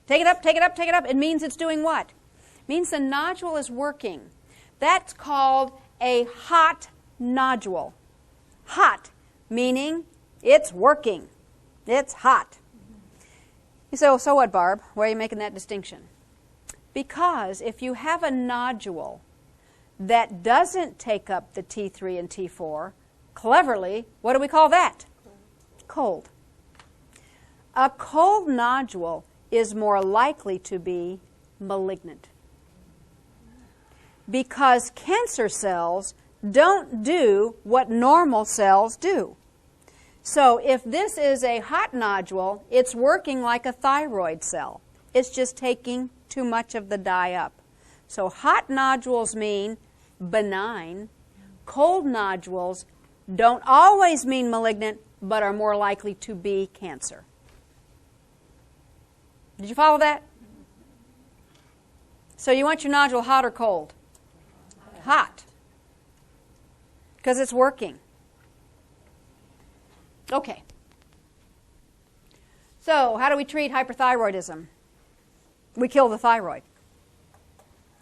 Take it up, take it up, take it up. It means it's doing what? It means the nodule is working. That's called a hot nodule. Hot, meaning it's working. It's hot. You say, well, so what, Barb? Why are you making that distinction? Because if you have a nodule that doesn't take up the T3 and T4, cleverly, what do we call that? Cold. A cold nodule is more likely to be malignant because cancer cells don't do what normal cells do. So if this is a hot nodule, it's working like a thyroid cell. It's just taking too much of the dye up. So hot nodules mean benign. Cold nodules don't always mean malignant, but are more likely to be cancer. Did you follow that? So you want your nodule hot or cold? Hot. Because it's working. Okay. So how do we treat hyperthyroidism? We kill the thyroid.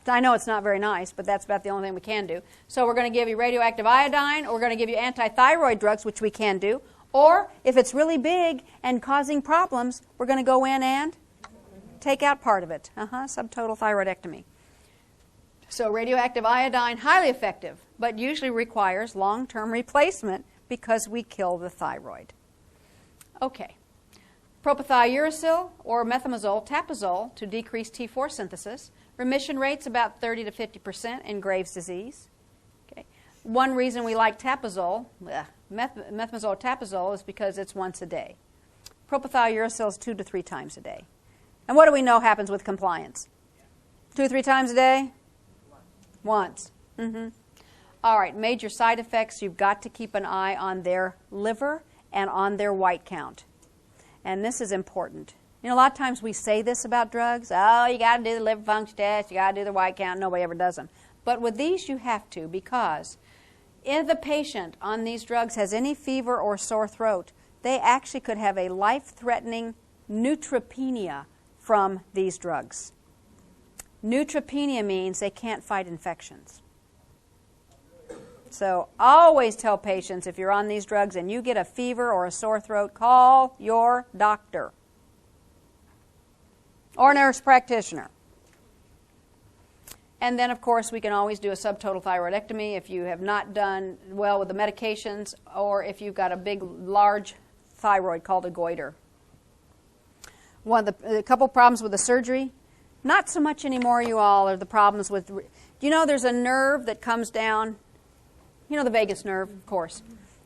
I know it's not very nice, but that's about the only thing we can do. So we're going to give you radioactive iodine, or we're going to give you anti-thyroid drugs, which we can do. Or if it's really big and causing problems, we're going to go in and take out part of it. Subtotal thyroidectomy. So radioactive iodine, highly effective, but usually requires long-term replacement because we kill the thyroid. Okay. Propylthiouracil or methimazole, tapazole to decrease T4 synthesis. Remission rates about 30 to 50% in Graves' disease. Okay. One reason we like tapazole, methimazole tapazole, is because it's once a day. Propylthiouracil is 2 to 3 times a day. And what do we know happens with compliance? 2 or 3 times a day? Once. All right, major side effects. You've got to keep an eye on their liver and on their white count. And this is important. You know, a lot of times we say this about drugs. Oh, you got to do the liver function test. You got to do the white count. Nobody ever does them. But with these, you have to, because if the patient on these drugs has any fever or sore throat, they actually could have a life-threatening neutropenia from these drugs. Neutropenia means they can't fight infections. So always tell patients, if you're on these drugs and you get a fever or a sore throat, call your doctor or nurse practitioner. And then, of course, we can always do a subtotal thyroidectomy if you have not done well with the medications or if you've got a big, large thyroid called a goiter. A couple problems with the surgery. Not so much anymore, you all, are the problems with... Do you know there's a nerve that comes down? You know the vagus nerve, of course.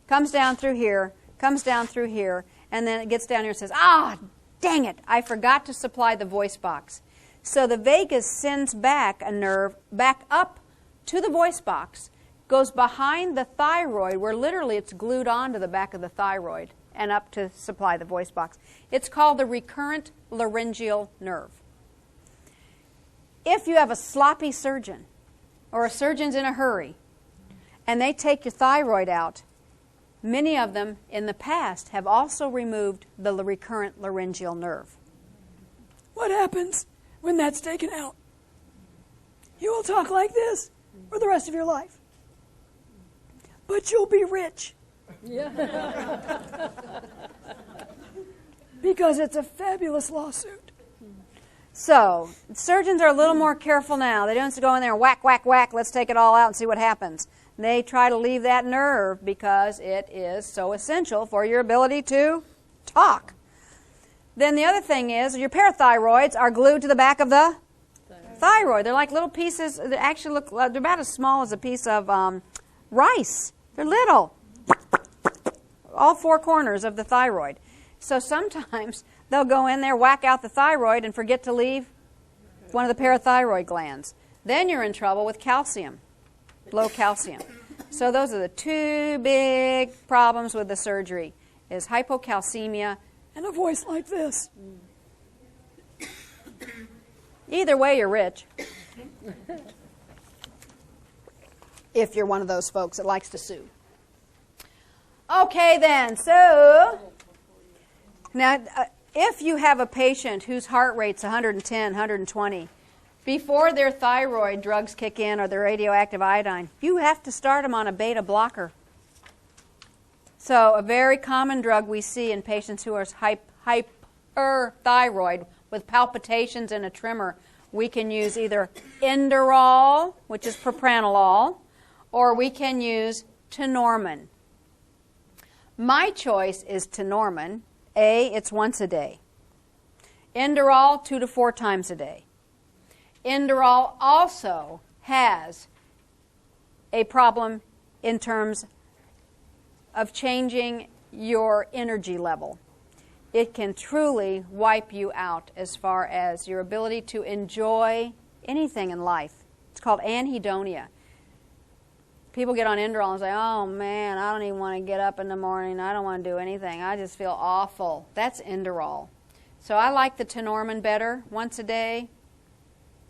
Comes down through here, and then it gets down here and says, ah, dang it, I forgot to supply the voice box. So the vagus sends back a nerve back up to the voice box, goes behind the thyroid, where literally it's glued onto the back of the thyroid, and up to supply the voice box. It's called the recurrent laryngeal nerve. If you have a sloppy surgeon, or a surgeon's in a hurry, and they take your thyroid out, many of them in the past have also removed the recurrent laryngeal nerve. What happens when that's taken out? You will talk like this for the rest of your life. But you'll be rich. Yeah. Because it's a fabulous lawsuit. So, surgeons are a little more careful now. They don't just go in there and whack, whack, whack, let's take it all out and see what happens. They try to leave that nerve because it is so essential for your ability to talk. Then the other thing is your parathyroids are glued to the back of the thyroid. They're like little pieces. They actually look, they're about as small as a piece of rice. They're little. All four corners of the thyroid. So sometimes they'll go in there, whack out the thyroid, and forget to leave one of the parathyroid glands. Then you're in trouble with calcium, low calcium. So those are the two big problems with the surgery, is hypocalcemia and a voice like this. Either way, you're rich. If you're one of those folks that likes to sue. Okay then, so now if you have a patient whose heart rate's 110, 120, before their thyroid drugs kick in or their radioactive iodine, you have to start them on a beta blocker. So a very common drug we see in patients who are hyperthyroid with palpitations and a tremor, we can use either Inderol, which is propranolol, or we can use Tenormin. My choice is Tenormin. It's once a day. Inderol, 2 to 4 times a day. Inderol also has a problem in terms of changing your energy level. It can truly wipe you out as far as your ability to enjoy anything in life. It's called anhedonia. People get on Inderol and say, oh man, I don't even want to get up in the morning. I don't want to do anything. I just feel awful. That's Inderol. So I like the Tenormin better, once a day.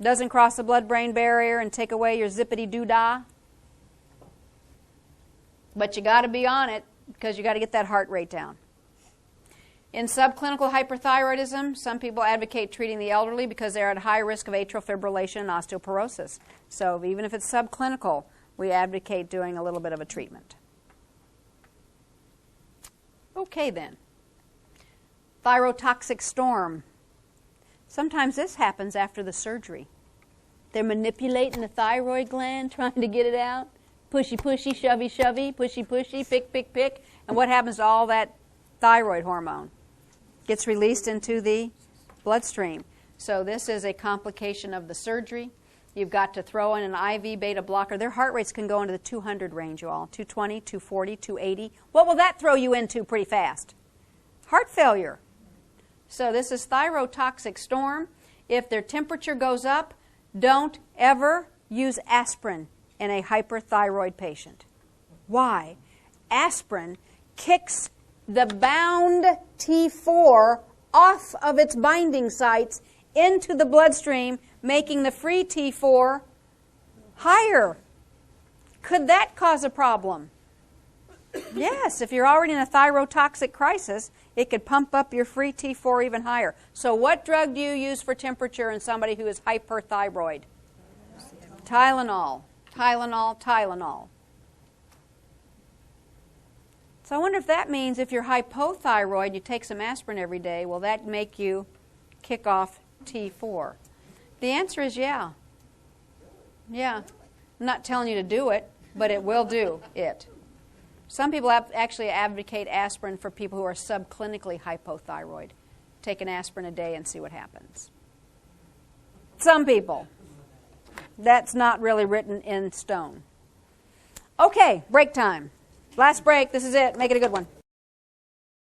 Doesn't cross the blood-brain barrier and take away your zippity-doo-dah. But you got to be on it because you got to get that heart rate down. In subclinical hyperthyroidism, some people advocate treating the elderly because they're at high risk of atrial fibrillation and osteoporosis. So even if it's subclinical, we advocate doing a little bit of a treatment. Okay then. Thyrotoxic storm. Sometimes this happens after the surgery. They're manipulating the thyroid gland, trying to get it out. Pushy, pushy, shovey, shovey, pushy, pushy, pick, pick, pick. And what happens to all that thyroid hormone? Gets released into the bloodstream. So this is a complication of the surgery. You've got to throw in an IV beta blocker. Their heart rates can go into the 200 range, you all. 220, 240, 280. What will that throw you into pretty fast? Heart failure. So this is thyrotoxic storm. If their temperature goes up, don't ever use aspirin in a hyperthyroid patient. Why? Aspirin kicks the bound T4 off of its binding sites into the bloodstream, making the free T4 higher. Could that cause a problem? Yes, if you're already in a thyrotoxic crisis, it could pump up your free T4 even higher. So what drug do you use for temperature in somebody who is hyperthyroid? Tylenol, Tylenol, Tylenol. So I wonder if that means if you're hypothyroid, you take some aspirin every day, will that make you kick off T4? The answer is yeah. Yeah. I'm not telling you to do it, but it will do it. Some people actually advocate aspirin for people who are subclinically hypothyroid. Take an aspirin a day and see what happens. Some people. That's not really written in stone. Okay, break time. Last break. This is it. Make it a good one.